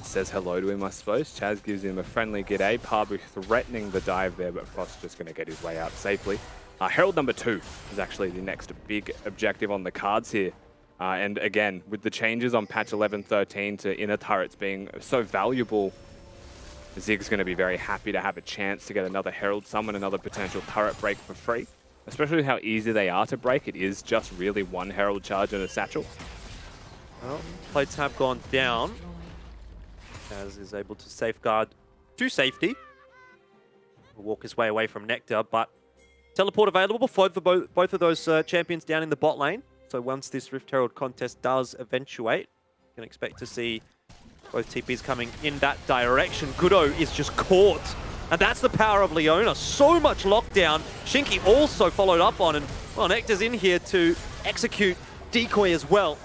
Says hello to him, I suppose. Chaz gives him a friendly g'day. Pabu threatening the dive there, but Frost's just going to get his way out safely. Herald number 2 is actually the next big objective on the cards here. And again, with the changes on patch 11.13 to inner turrets being so valuable, Zig's going to be very happy to have a chance to get another Herald summon, another potential turret break for free. Especially with how easy they are to break. It is just really 1 Herald charge and a satchel. Well, plates have gone down. Chaz is able to safeguard to safety. He'll walk his way away from Nectar, but teleport available for both of those champions down in the bot lane. So once this Rift Herald contest does eventuate, you can expect to see both TPs coming in that direction. Goodo is just caught. And that's the power of Leona. So much lockdown. Shinky also followed up on, and well, Nectar's in here to execute Decoy as well.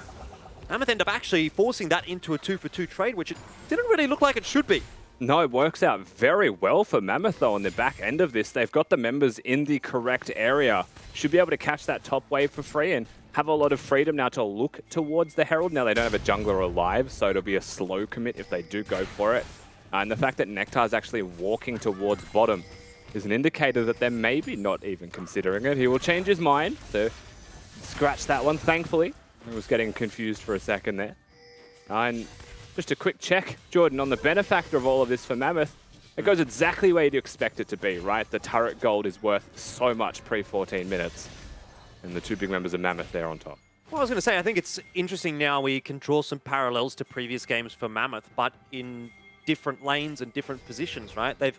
Mammoth end up actually forcing that into a 2-for-2 trade, which it didn't really look like it should be. No, it works out very well for Mammoth, though, on the back end of this. They've got the members in the correct area. Should be able to catch that top wave for free and have a lot of freedom now to look towards the Herald. Now, they don't have a jungler alive, so it'll be a slow commit if they do go for it. And the fact that Nectar's actually walking towards bottom is an indicator that they're maybe not even considering it. He will change his mind, so scratch that one, thankfully. I was getting confused for a second there. And just a quick check, Jordan, on the benefactor of all of this for Mammoth. It goes exactly where you'd expect it to be, right? The turret gold is worth so much pre-14 minutes. And the two big members of Mammoth there on top. Well, I was going to say, I think it's interesting now we can draw some parallels to previous games for Mammoth, but in different lanes and different positions, right? They've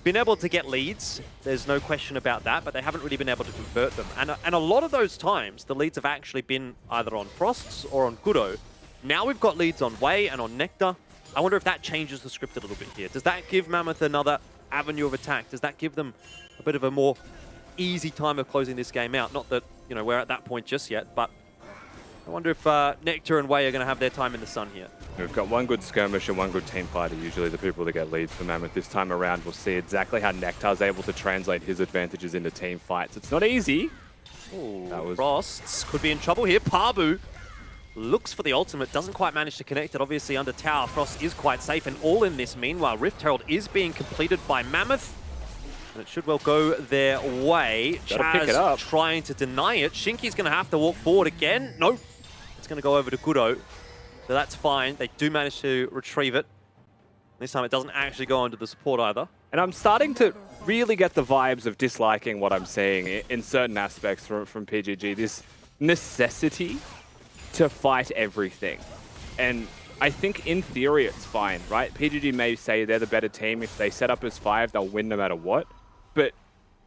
been able to get leads, there's no question about that, but they haven't really been able to convert them. And a lot of those times, the leads have actually been either on Frosts or on Goodo. Now we've got leads on Wei and on Nectar. I wonder if that changes the script a little bit here. Does that give Mammoth another avenue of attack? Does that give them a bit of a more easy time of closing this game out? Not that, you know, we're at that point just yet, but I wonder if Nectar and Wei are going to have their time in the sun here. We've got one good skirmish and one good team fighter, usually the people that get leads for Mammoth. This time around, we'll see exactly how Nectar's able to translate his advantages into team fights. It's not easy. Ooh, Frosts could be in trouble here. Pabu looks for the ultimate, doesn't quite manage to connect it. Obviously under tower, Frost is quite safe, and all in this meanwhile, Rift Herald is being completed by Mammoth. And it should well go their way. Chaz trying to deny it. Shinky's going to have to walk forward again. Nope. It's going to go over to Goodo. So that's fine. They do manage to retrieve it. This time it doesn't actually go onto the support either. And I'm starting to really get the vibes of disliking what I'm seeing in certain aspects from PGG. This necessity to fight everything. And I think in theory it's fine, right? PGG may say they're the better team. If they set up as 5, they'll win no matter what. But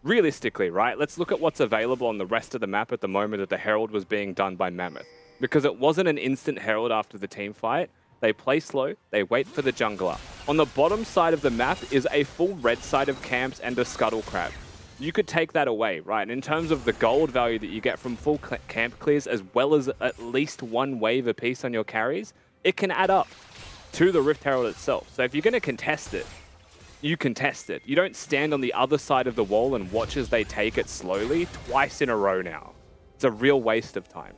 realistically, right, let's look at what's available on the rest of the map at the moment that the Herald was being done by Mammoth. Because it wasn't an instant Herald after the team fight. They play slow, they wait for the jungler. On the bottom side of the map is a full red side of camps and a scuttle crab. You could take that away, right? And in terms of the gold value that you get from full camp clears, as well as at least one wave apiece on your carries, it can add up to the Rift Herald itself. So if you're going to contest it, you contest it. You don't stand on the other side of the wall and watch as they take it slowly twice in a row now. It's a real waste of time.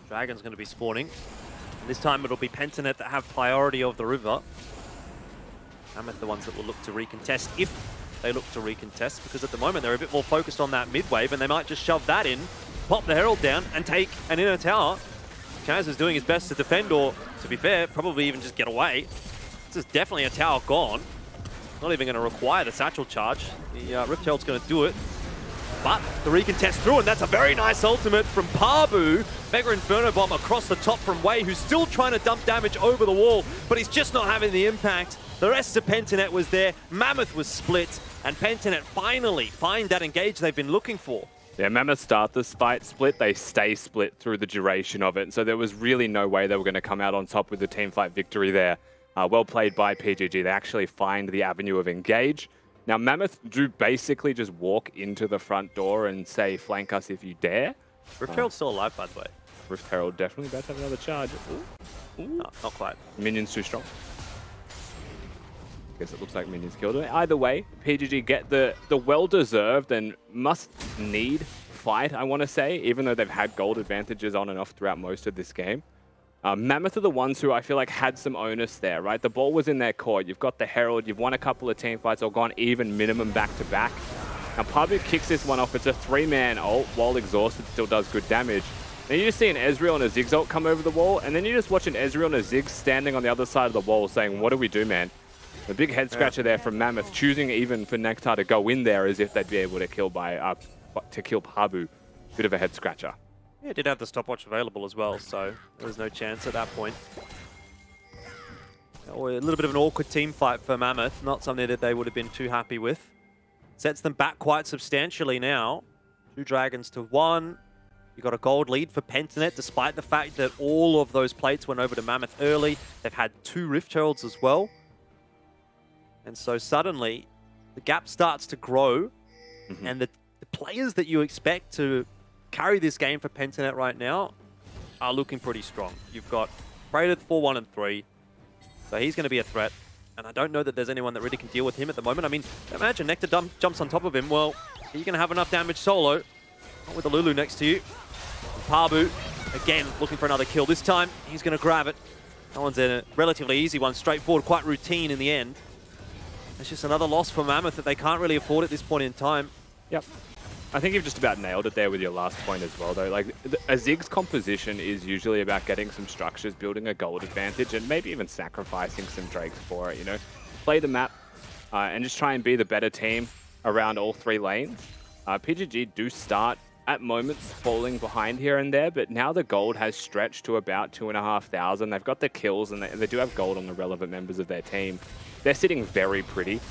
Dragon's going to be spawning. And this time it'll be Pentanet that have priority of the river. Mammoth the ones that will look to recontest, if they look to recontest, because at the moment they're a bit more focused on that mid wave, and they might just shove that in, pop the Herald down, and take an inner tower. Chaz is doing his best to defend, or, to be fair, probably even just get away. This is definitely a tower gone. Not even going to require the satchel charge. The Rift Herald's going to do it. But the recontest through, and that's a very nice ultimate from Pabu. Mega Inferno Bomb across the top from Wei, who's still trying to dump damage over the wall, but he's just not having the impact. The rest of Pentanet was there, Mammoth was split, and Pentanet finally find that engage they've been looking for. Yeah, Mammoth start this fight split, they stay split through the duration of it, so there was really no way they were going to come out on top with the team fight victory there. Well played by PGG, they actually find the avenue of engage. Now, Mammoth do basically just walk into the front door and say, flank us if you dare. Rift Herald's still alive, by the way. Rift Herald definitely about to have another charge. Ooh. No, not quite. Minions too strong. Guess it looks like Minions killed it. Either way, PGG get the well-deserved and must-need fight, I want to say, even though they've had gold advantages on and off throughout most of this game. Mammoth are the ones who I feel like had some onus there, right? The ball was in their court. You've got the Herald, you've won a couple of team fights or gone even minimum back-to-back. Now, Pabu kicks this one off. It's a 3-man ult. While exhausted, still does good damage. Now, you just see an Ezreal and a Ziggs ult come over the wall, and then you just watch an Ezreal and a Ziggs standing on the other side of the wall saying, what do we do, man? The big head scratcher there from Mammoth, choosing even for Nectar to go in there as if they'd be able to kill Pabu. Bit of a head scratcher. Yeah, did have the stopwatch available as well, so there was no chance at that point. A little bit of an awkward team fight for Mammoth, not something that they would have been too happy with. Sets them back quite substantially now. 2 dragons to 1. You got a gold lead for Pentanet, despite the fact that all of those plates went over to Mammoth early. They've had 2 Rift Heralds as well. And so suddenly, the gap starts to grow, and the players that you expect to carry this game for Pentanet right now are looking pretty strong. You've got Braided 4-1 and 3, so he's going to be a threat. And I don't know that there's anyone that really can deal with him at the moment. I mean, imagine Nectar jumps on top of him. Well, are you going to have enough damage solo? Not with the Lulu next to you. Pabu, again, looking for another kill. This time, he's going to grab it. That one's a relatively easy one, straightforward, quite routine in the end. It's just another loss for Mammoth that they can't really afford at this point in time. Yep. I think you've just about nailed it there with your last point as well, though. Like, a Zig's composition is usually about getting some structures, building a gold advantage, and maybe even sacrificing some Drakes for it, you know? Play the map and just try and be the better team around all 3 lanes. PGG do start at moments falling behind here and there, but now the gold has stretched to about 2,500. They've got the kills, and they do have gold on the relevant members of their team. They're sitting very pretty.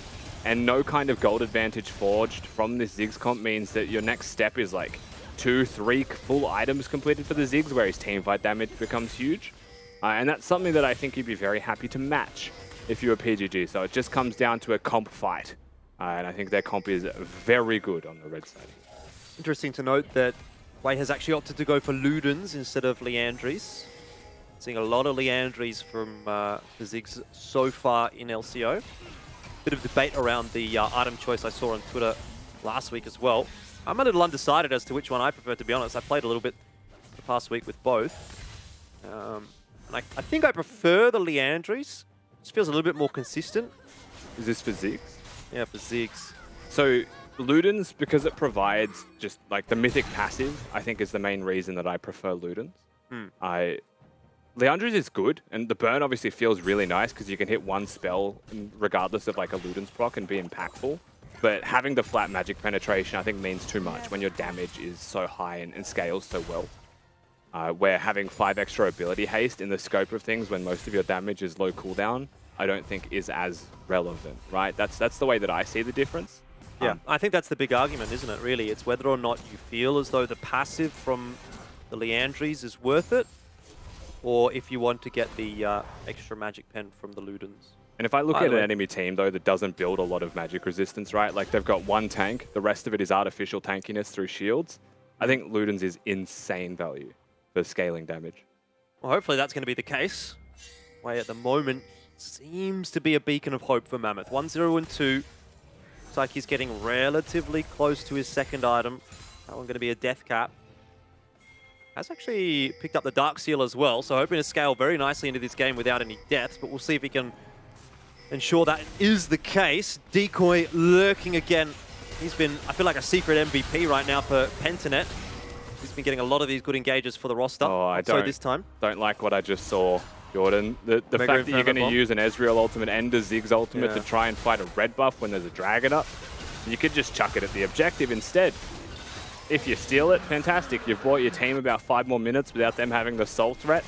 And no kind of gold advantage forged from this Ziggs comp means that your next step is like 2-3 full items completed for the Ziggs, where his teamfight damage becomes huge. And that's something that I think you'd be very happy to match if you were PGG. So it just comes down to a comp fight. And I think their comp is very good on the red side. Interesting to note that Wei has actually opted to go for Ludens instead of Leandries. Seeing a lot of Leandries from the Ziggs so far in LCO. Bit of debate around the item choice I saw on Twitter last week as well. I'm a little undecided as to which one I prefer, to be honest. I played a little bit the past week with both. And I think I prefer the Leandries. Just feels a little bit more consistent. Is this for Ziggs? Yeah, for Ziggs. So Ludens, because it provides just like the mythic passive, I think is the main reason that I prefer Ludens. Leandries is good, and the burn obviously feels really nice because you can hit one spell regardless of like a Ludens proc and be impactful. But having the flat magic penetration I think means too much when your damage is so high and scales so well. Where having 5 extra ability haste in the scope of things when most of your damage is low cooldown, I don't think is as relevant, right? That's the way that I see the difference. Yeah, I think that's the big argument, isn't it, really? It's whether or not you feel as though the passive from the Leandries is worth it, or if you want to get the extra magic pen from the Ludens. And if I look at an enemy team, though, that doesn't build a lot of magic resistance, right? Like, they've got 1 tank, the rest of it is artificial tankiness through shields. I think Ludens is insane value for scaling damage. Well, hopefully that's going to be the case. Wei at the moment seems to be a beacon of hope for Mammoth. 1-0 and 2. Looks like he's getting relatively close to his second item. That one going to be a death cap. Has actually picked up the Dark Seal as well, so hoping to scale very nicely into this game without any deaths, but we'll see if he can ensure that is the case. Decoy lurking again. He's been, I feel like, a secret MVP right now for Pentanet. He's been getting a lot of these good engages for the roster. Oh, I don't like what I just saw, Jordan. The fact that you're going to use an Ezreal ultimate and a Ziggs ultimate to try and fight a red buff when there's a dragon up. You could just chuck it at the objective instead. If you steal it, fantastic. You've bought your team about 5 more minutes without them having the soul threat.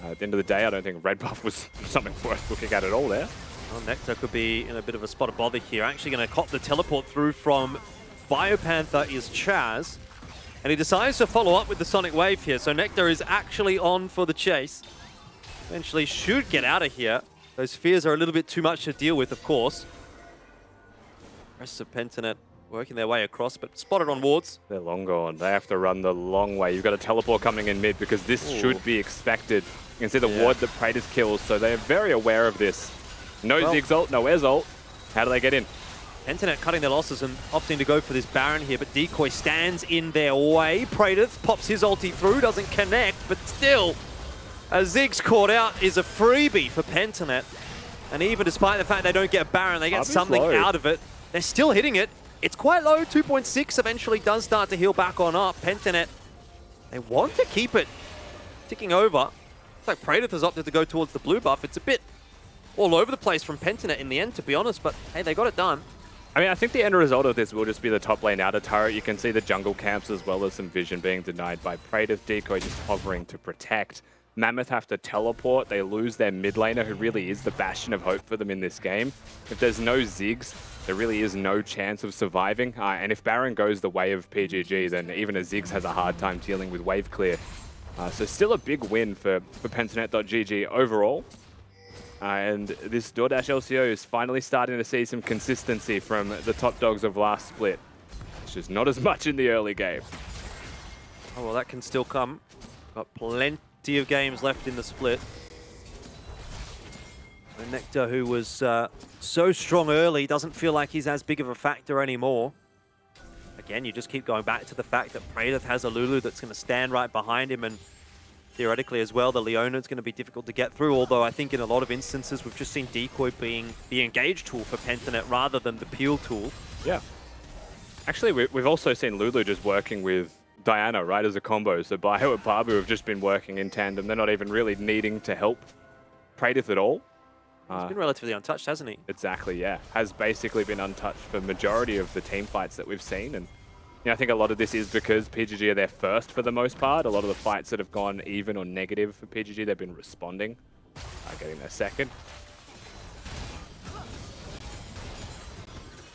At the end of the day, I don't think red buff was something worth looking at all there. Well, Nectar could be in a bit of a spot of bother here. Actually going to cop the teleport through from Biopanther is Chaz. And he decides to follow up with the Sonic Wave here. So Nectar is actually on for the chase. Eventually should get out of here. Those fears are a little bit too much to deal with, of course. Rest of Pentanet working their way across, but spotted on wards. They're long gone. They have to run the long way. You've got a teleport coming in mid because this should be expected. You can see the ward that Praetus kills, so they're very aware of this. No Ziggs ult, no Ez ult. How do they get in? Pentanet cutting their losses and opting to go for this Baron here, but Decoy stands in their way. Praetus pops his ulti through, doesn't connect, but still, a Ziggs caught out is a freebie for Pentanet. And even despite the fact they don't get Baron, they get something out of it. They're still hitting it. It's quite low, 2.6 eventually does start to heal back on up. Pentanet, they want to keep it ticking over. Looks like Praetus has opted to go towards the blue buff. It's a bit all over the place from Pentanet in the end, to be honest, but hey, they got it done. I mean, I think the end result of this will just be the top lane outer turret. You can see the jungle camps as well as some vision being denied by Praetus. Decoy just hovering to protect. Mammoth have to teleport. They lose their mid laner, who really is the bastion of hope for them in this game. If there's no Ziggs, there really is no chance of surviving. And if Baron goes the way of PGG, then even a Ziggs has a hard time dealing with wave clear. So still a big win for Pentanet.gg overall. And this DoorDash LCO is finally starting to see some consistency from the top dogs of last split. It's just not as much in the early game. Oh, well, that can still come. Got plenty of games left in the split. And Nectar, who was so strong early, doesn't feel like he's as big of a factor anymore. Again, you just keep going back to the fact that Praetus has a Lulu that's going to stand right behind him and theoretically as well. The Leona is going to be difficult to get through, although I think in a lot of instances we've just seen Decoy being the engage tool for Pentanet rather than the peel tool. Yeah. Actually, we've also seen Lulu just working with Diana, right, as a combo. So Bio and Pabu have just been working in tandem. They're not even really needing to help Praedyth at all. He's been relatively untouched, hasn't he? Exactly, yeah. Has basically been untouched for majority of the team fights that we've seen. And I think a lot of this is because PGG are there first for the most part. A lot of the fights that have gone even or negative for PGG, they've been responding, getting their second.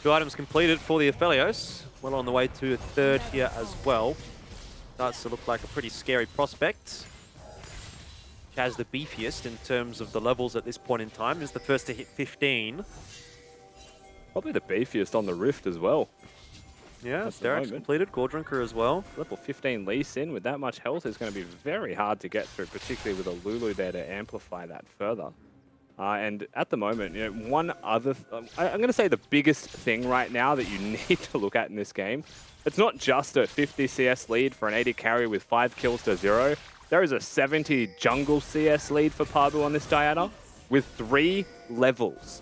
2 items completed for the Aphelios. Well on the way to a third here as well. Starts to look like a pretty scary prospect. Chaz, the beefiest in terms of the levels at this point in time, is the first to hit 15. Probably the beefiest on the Rift as well. Yeah, Sterak's completed, Gordrinker as well. Level 15 Lee Sin with that much health is going to be very hard to get through, particularly with a Lulu there to amplify that further. And at the moment, you know, one other... I'm going to say the biggest thing right now that you need to look at in this game, it's not just a 50 CS lead for an 80 carry with 5 kills to 0. There is a 70 jungle CS lead for Pabu on this Diana with 3 levels.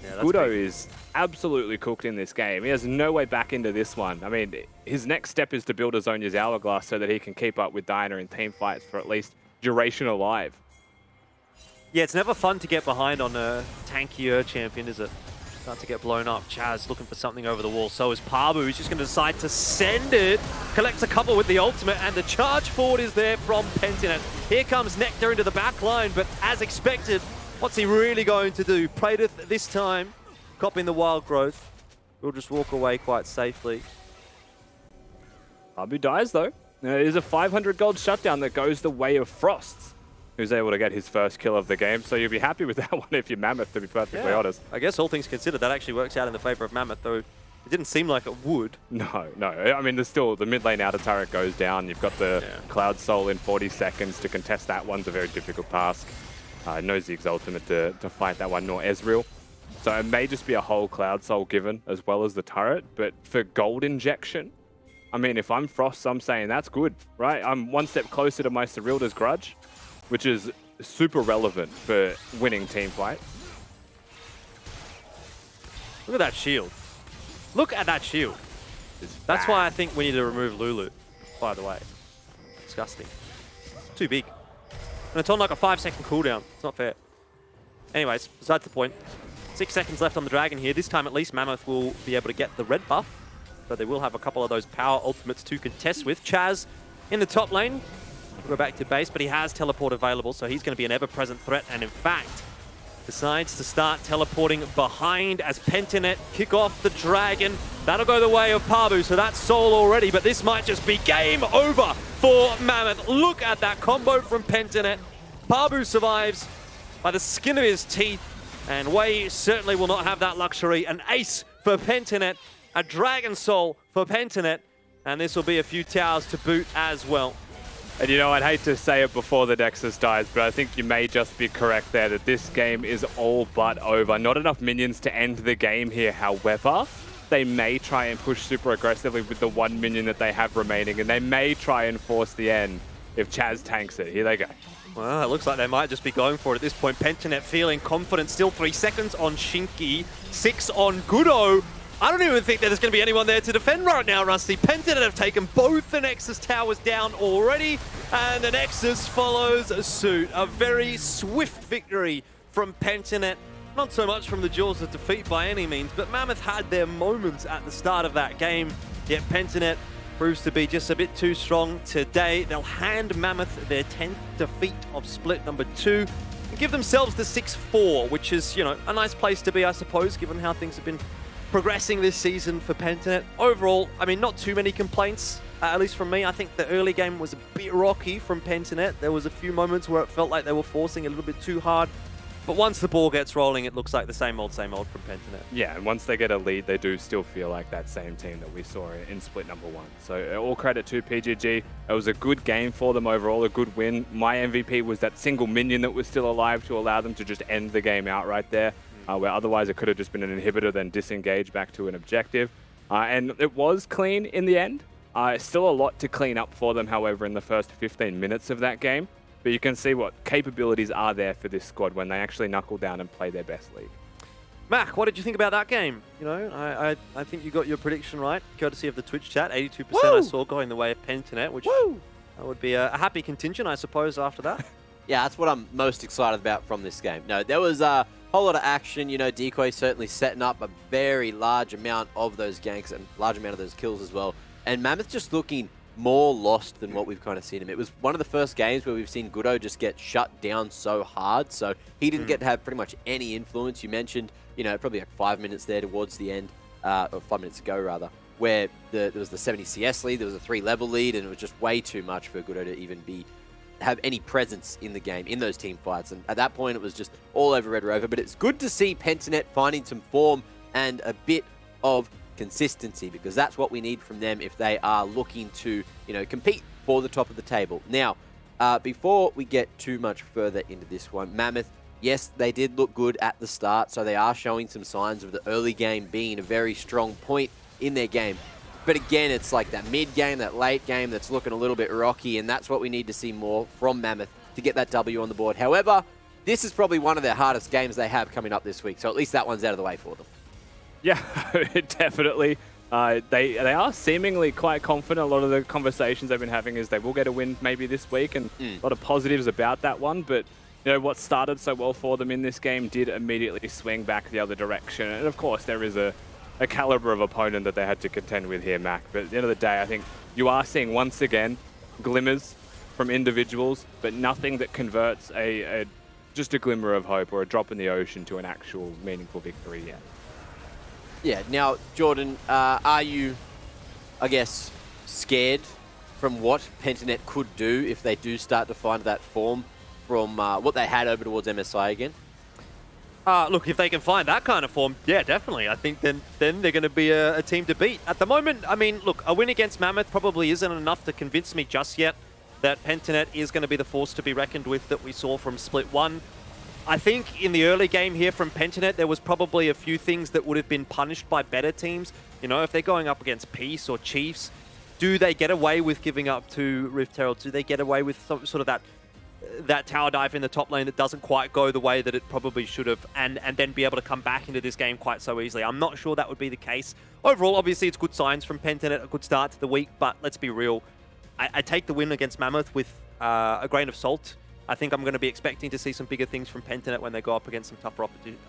Yeah, Gudo is absolutely cooked in this game. He has no way back into this one. I mean, his next step is to build a Zonya's Hourglass so that he can keep up with Diana in team fights for at least duration alive. Yeah, it's never fun to get behind on a tankier champion, is it? Start to get blown up. Chaz looking for something over the wall. So is Pabu. He's just going to decide to send it. Collects a couple with the ultimate, and the charge forward is there from Pentanet. Here comes Nectar into the back line, but as expected, what's he really going to do? Praedyth this time, copying the wild growth. We'll just walk away quite safely. Pabu dies though. It is a 500 gold shutdown that goes the way of Frosts, who's able to get his first kill of the game. So you'll be happy with that one if you're Mammoth, to be perfectly honest. I guess all things considered, that actually works out in the favor of Mammoth, though it didn't seem like it would. No. I mean, there's still the mid lane outer turret goes down. You've got the Cloud Soul in 40 seconds to contest that one's a very difficult task. No Ziggs ultimate to fight that one, nor Ezreal. So it may just be a whole Cloud Soul given as well as the turret. But for gold injection, I mean, if I'm Frost, I'm saying that's good, right? I'm one step closer to my Serilda's Grudge, which is super relevant for winning team fights. Look at that shield. Look at that shield. That's why I think we need to remove Lulu, by the way. Disgusting. Too big. And it's on like a 5-second cooldown. It's not fair. Anyways, besides the point. 6 seconds left on the Dragon here. This time at least Mammoth will be able to get the red buff. So they will have a couple of those power ultimates to contest with. Chaz in the top lane. We'll go back to base, but he has teleport available, so he's going to be an ever-present threat. And in fact, decides to start teleporting behind as Pentanet kick off the Dragon. That'll go the way of Pabu, so that's Soul already, but this might just be game over for Mammoth. Look at that combo from Pentanet. Pabu survives by the skin of his teeth, and Wei certainly will not have that luxury. An ace for Pentanet, a Dragon Soul for Pentanet, and this will be a few towers to boot as well. And you know, I'd hate to say it before the Nexus dies, but I think you may just be correct there that this game is all but over. Not enough minions to end the game here, however. They may try and push super aggressively with the 1 minion that they have remaining, and they may try and force the end if Chaz tanks it. Here they go. Well, it looks like they might just be going for it at this point. Pentanet feeling confident. Still 3 seconds on Shinky, 6 on Gudo. I don't even think that there's going to be anyone there to defend right now, Rusty. Pentanet have taken both the Nexus towers down already, and the Nexus follows suit. A very swift victory from Pentanet. Not so much from the jaws of defeat by any means, but Mammoth had their moments at the start of that game, yet Pentanet proves to be just a bit too strong today. They'll hand Mammoth their 10th defeat of split number 2 and give themselves the 6-4, which is, you know, a nice place to be, I suppose, given how things have been progressing this season for Pentanet. Overall, I mean, not too many complaints, at least from me. I think the early game was a bit rocky from Pentanet. There was a few moments where it felt like they were forcing a little bit too hard. But once the ball gets rolling, it looks like the same old from Pentanet. Yeah, and once they get a lead, they do still feel like that same team that we saw in split number 1. So all credit to PGG. It was a good game for them overall, a good win. My MVP was that single minion that was still alive to allow them to just end the game out right there. Where otherwise it could have just been an inhibitor, then disengage back to an objective. And it was clean in the end. Still a lot to clean up for them, however, in the first 15 minutes of that game. But you can see what capabilities are there for this squad when they actually knuckle down and play their best league. Mac, what did you think about that game? You know, I think you got your prediction right, courtesy of the Twitch chat. 82% I saw going the way of Pentanet, which would be a happy contingent, I suppose, after that. Yeah, that's what I'm most excited about from this game. No, there was a whole lot of action. You know, Decoy certainly setting up a very large amount of those ganks and large amount of those kills as well. And Mammoth just looking more lost than what we've kind of seen him. It was one of the first games where we've seen Goodo just get shut down so hard. So he didn't get to have pretty much any influence. You mentioned, you know, probably like 5 minutes there towards the end, or 5 minutes ago rather, where there was the 70 CS lead, there was a 3-level lead, and it was just way too much for Goodo to even have any presence in the game, in those team fights. And at that point, it was just all over Red Rover. But it's good to see Pentanet finding some form and a bit of consistency, because that's what we need from them if they are looking to, you know, compete for the top of the table. Now, before we get too much further into this one, Mammoth, yes, they did look good at the start, so they are showing some signs of the early game being a very strong point in their game. But again, it's like that mid game, that late game that's looking a little bit rocky, and that's what we need to see more from Mammoth to get that W on the board. However, this is probably one of their hardest games they have coming up this week, so at least that one's out of the way for them. Yeah, definitely. They are seemingly quite confident. A lot of the conversations they've been having is they will get a win maybe this week, and a lot of positives about that one. But you know, what started so well for them in this game did immediately swing back the other direction. And of course, there is a caliber of opponent that they had to contend with here, Mac. But at the end of the day, I think you are seeing once again glimmers from individuals, but nothing that converts just a glimmer of hope or a drop in the ocean to an actual meaningful victory yet. Yeah, now, Jordan, are you, I guess, scared from what Pentanet could do if they do start to find that form from what they had over towards MSI again? Look, if they can find that kind of form, yeah, definitely. I think then they're going to be a team to beat. At the moment, I mean, look, a win against Mammoth probably isn't enough to convince me just yet that Pentanet is going to be the force to be reckoned with that we saw from Split 1. I think in the early game here from Pentanet, there was probably a few things that would have been punished by better teams. You know, if they're going up against Peace or Chiefs, do they get away with giving up to Rift Herald? Do they get away with sort of that tower dive in the top lane that doesn't quite go the way that it probably should have, and then be able to come back into this game quite so easily? I'm not sure that would be the case. Overall, obviously, it's good signs from Pentanet, a good start to the week, but let's be real. I take the win against Mammoth with a grain of salt. I think I'm going to be expecting to see some bigger things from Pentanet when they go up against some tougher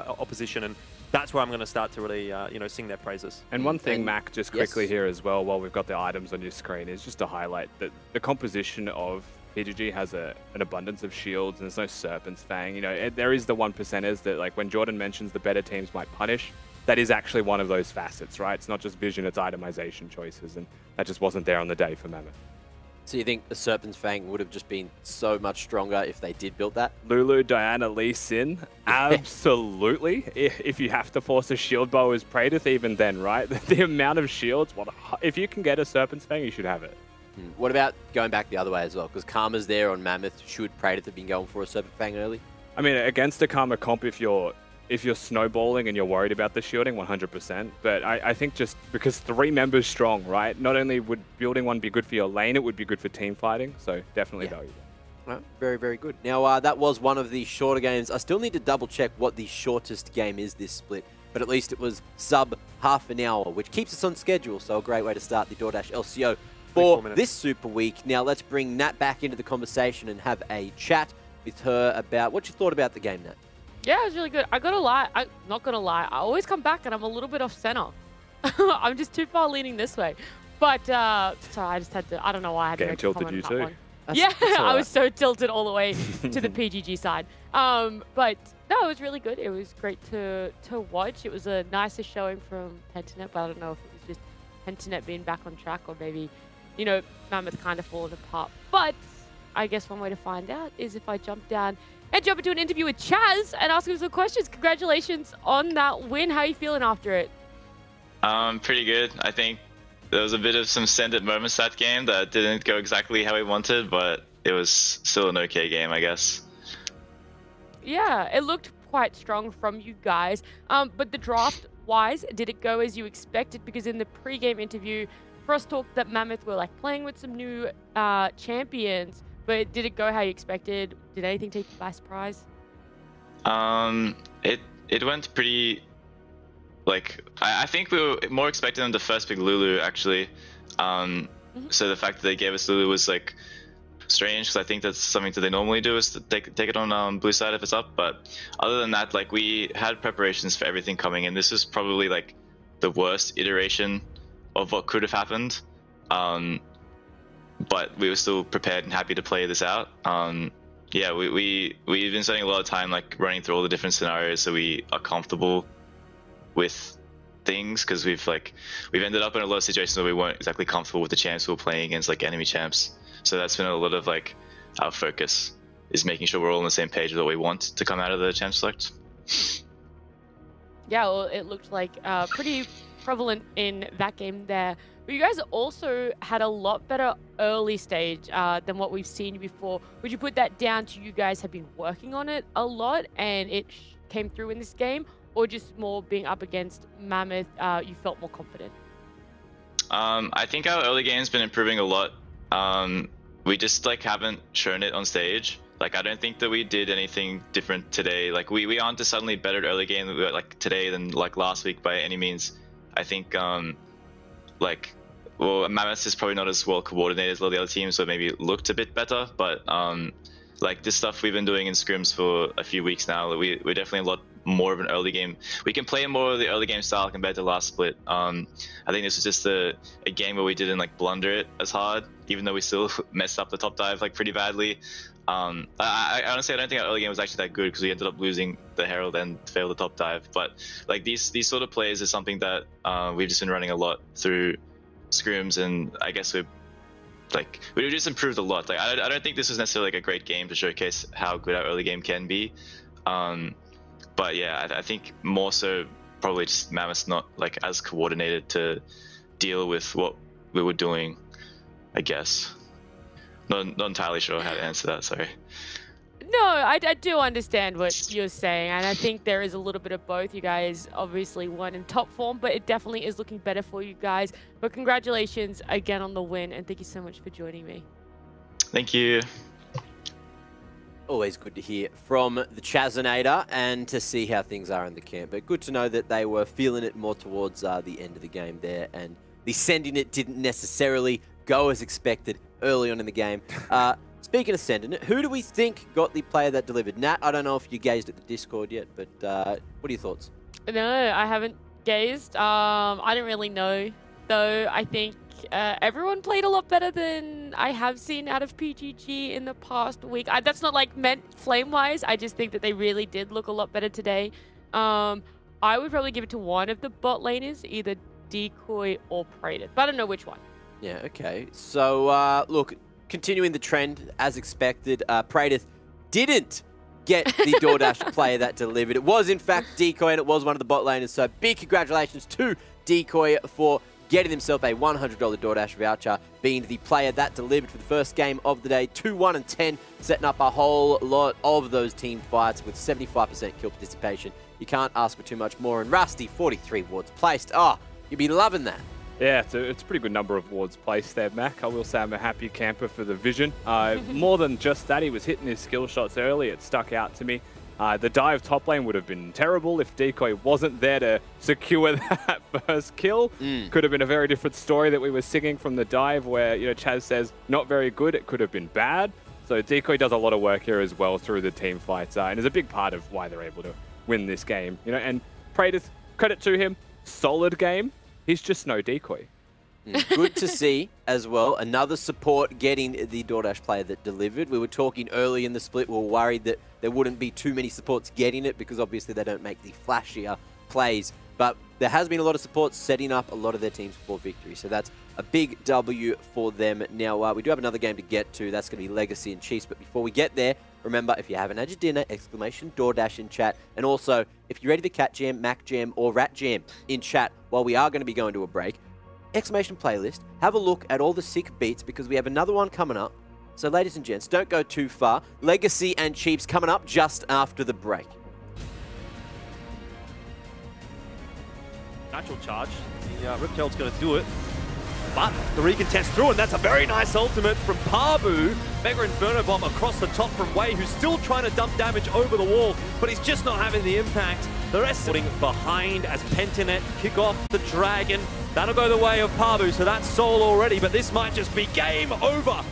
opposition, and that's where I'm going to start to really, you know, sing their praises. And one thing, Mac, just quickly here as well, while we've got the items on your screen, is just to highlight that the composition of PGG has an abundance of shields, and there's no Serpent's Fang. You know, there is the 1%ers that, like, when Jordan mentions the better teams might punish, that is actually one of those facets, right? It's not just vision, it's itemization choices, and that just wasn't there on the day for Mammoth. So you think the Serpent's Fang would have just been so much stronger if they did build that? Lulu, Diana, Lee Sin, absolutely. If you have to force a shield bow as Praedyth, even then, right? The amount of shields, if you can get a Serpent's Fang, you should have it. What about going back the other way as well? Because Karma's there on Mammoth. Should Praedyth have been going for a Serpent Fang early? I mean, against a Karma comp, if you're snowballing and you're worried about the shielding, 100%. But I think just because 3 members strong, right? Not only would building one be good for your lane, it would be good for team fighting. So definitely valuable. Right, very, very good. Now, that was one of the shorter games. I still need to double check what the shortest game is this split. But at least it was sub half an hour, which keeps us on schedule. So a great way to start the DoorDash LCO for this Super Week. Now, let's bring Nat back into the conversation and have a chat with her about what you thought about the game, Nat. Yeah, it was really good. I gotta lie, I'm not gonna lie. I always come back and I'm a little bit off center. I'm just too far leaning this way. But, sorry, I just had to, I don't know why I had to make a comment you on too. that one. Yeah, I was so tilted all the way to the PGG side. But no, it was really good. It was great to watch. It was a nicer showing from Pentanet, but I don't know if it was just Pentanet being back on track or maybe, you know, Mammoth kind of falling apart. But I guess one way to find out is if I jump down and jump into an interview with Chaz and ask him some questions. Congratulations on that win. How are you feeling after it? Pretty good. I think there was a bit of some send-it moments that game that didn't go exactly how we wanted, but it was still an okay game, I guess. Yeah, it looked quite strong from you guys. But the draft-wise, did it go as you expected? Because in the pre-game interview, crosstalk that Mammoth were like playing with some new champions, but did it go how you expected? Did anything take you by surprise? It went pretty. Like I think we were more expecting them to first pick Lulu actually. So the fact that they gave us Lulu was like strange because I think that's something that they normally do is to take it on blue side if it's up. But other than that, like we had preparations for everything coming in. This is probably like the worst iteration of what could have happened. But we were still prepared and happy to play this out. Yeah, we've been spending a lot of time like running through all the different scenarios so we are comfortable with things because we've ended up in a lot of situations where we weren't exactly comfortable with the champs we were playing against, like enemy champs. So that's been a lot of like our focus is making sure we're all on the same page with what we want to come out of the champ select. Yeah, well, it looked like pretty prevalent in that game there. But you guys also had a lot better early stage than what we've seen before. Would you put that down to you guys have been working on it a lot and it came through in this game? Or just more being up against Mammoth, you felt more confident? I think our early game's been improving a lot. We just like haven't shown it on stage. Like I don't think that we did anything different today. Like we aren't just suddenly better at early game like today than like last week by any means. I think well, Mammoth is probably not as well coordinated as all the other teams, so maybe it looked a bit better. But like this stuff we've been doing in scrims for a few weeks now, we're definitely a lot more of an early game. We can play more of the early game style compared to last split. I think this was just a game where we didn't like blunder it as hard, even though we still messed up the top dive like pretty badly. I honestly I don't think our early game was actually that good because we ended up losing the Herald and failed the top dive. But like these sort of plays is something that we've just been running a lot through scrims, and I guess we just improved a lot. Like I don't think this was necessarily like a great game to showcase how good our early game can be. But yeah, I think more so probably just Mammoth's not like as coordinated to deal with what we were doing, I guess. Not entirely sure how to answer that, sorry. No, I do understand what you're saying, and I think there is a little bit of both. You guys obviously weren't in top form, but it definitely is looking better for you guys. But congratulations again on the win, and thank you so much for joining me. Thank you. Always good to hear from the Chazinator and to see how things are in the camp. But good to know that they were feeling it more towards the end of the game there, and the sending it didn't necessarily go as expected early on in the game. Speaking of sending it, who do we think got the player that delivered? Nat, I don't know if you gazed at the Discord yet, but what are your thoughts? No, I haven't gazed. I don't really know, though. I think everyone played a lot better than I have seen out of PGG in the past week. That's not like meant flame-wise. I just think that they really did look a lot better today. I would probably give it to one of the bot laners, either Decoy or Praetor, but I don't know which one. Yeah, okay. So, look, continuing the trend as expected, Praetor didn't get the DoorDash player that delivered. It was, in fact, Decoy, and it was one of the bot laners. So, big congratulations to Decoy for getting himself a $100 DoorDash voucher, being the player that delivered for the first game of the day. 2-1-10, setting up a whole lot of those team fights with 75% kill participation. You can't ask for too much more. And Rusty, 43 wards placed. Oh, you'd be loving that. Yeah, it's a pretty good number of wards placed there, Mac. I will say I'm a happy camper for the vision. More than just that, he was hitting his skill shots early. It stuck out to me. The dive top lane would have been terrible if Decoy wasn't there to secure that first kill. Could have been a very different story that we were singing from the dive where, you know, Chaz says, not very good, it could have been bad. So Decoy does a lot of work here as well through the team fights and is a big part of why they're able to win this game. You know, and Praetor, credit to him, solid game. He's just no Decoy. Good to see as well. Another support getting the DoorDash player that delivered. We were talking early in the split. We were worried that there wouldn't be too many supports getting it because obviously they don't make the flashier plays. But there has been a lot of support setting up a lot of their teams for victory. So that's a big W for them. Now, we do have another game to get to. That's going to be Legacy and Chiefs. But before we get there, remember, if you haven't had your dinner, exclamation DoorDash in chat. And also, if you're ready for Cat Jam, Mac Jam, or Rat Jam in chat, while we are going to be going to a break, exclamation playlist, have a look at all the sick beats because we have another one coming up. So ladies and gents, don't go too far. Legacy and Chiefs coming up just after the break. Natural charge. The Riptail's going to do it. But the recontest through, and that's a very nice ultimate from Pabu. Mega Inferno Bomb across the top from Wei, who's still trying to dump damage over the wall, but he's just not having the impact. The rest putting behind as Pentanet kick off the Dragon. That'll go the way of Pabu, so that's Soul already, but this might just be game over.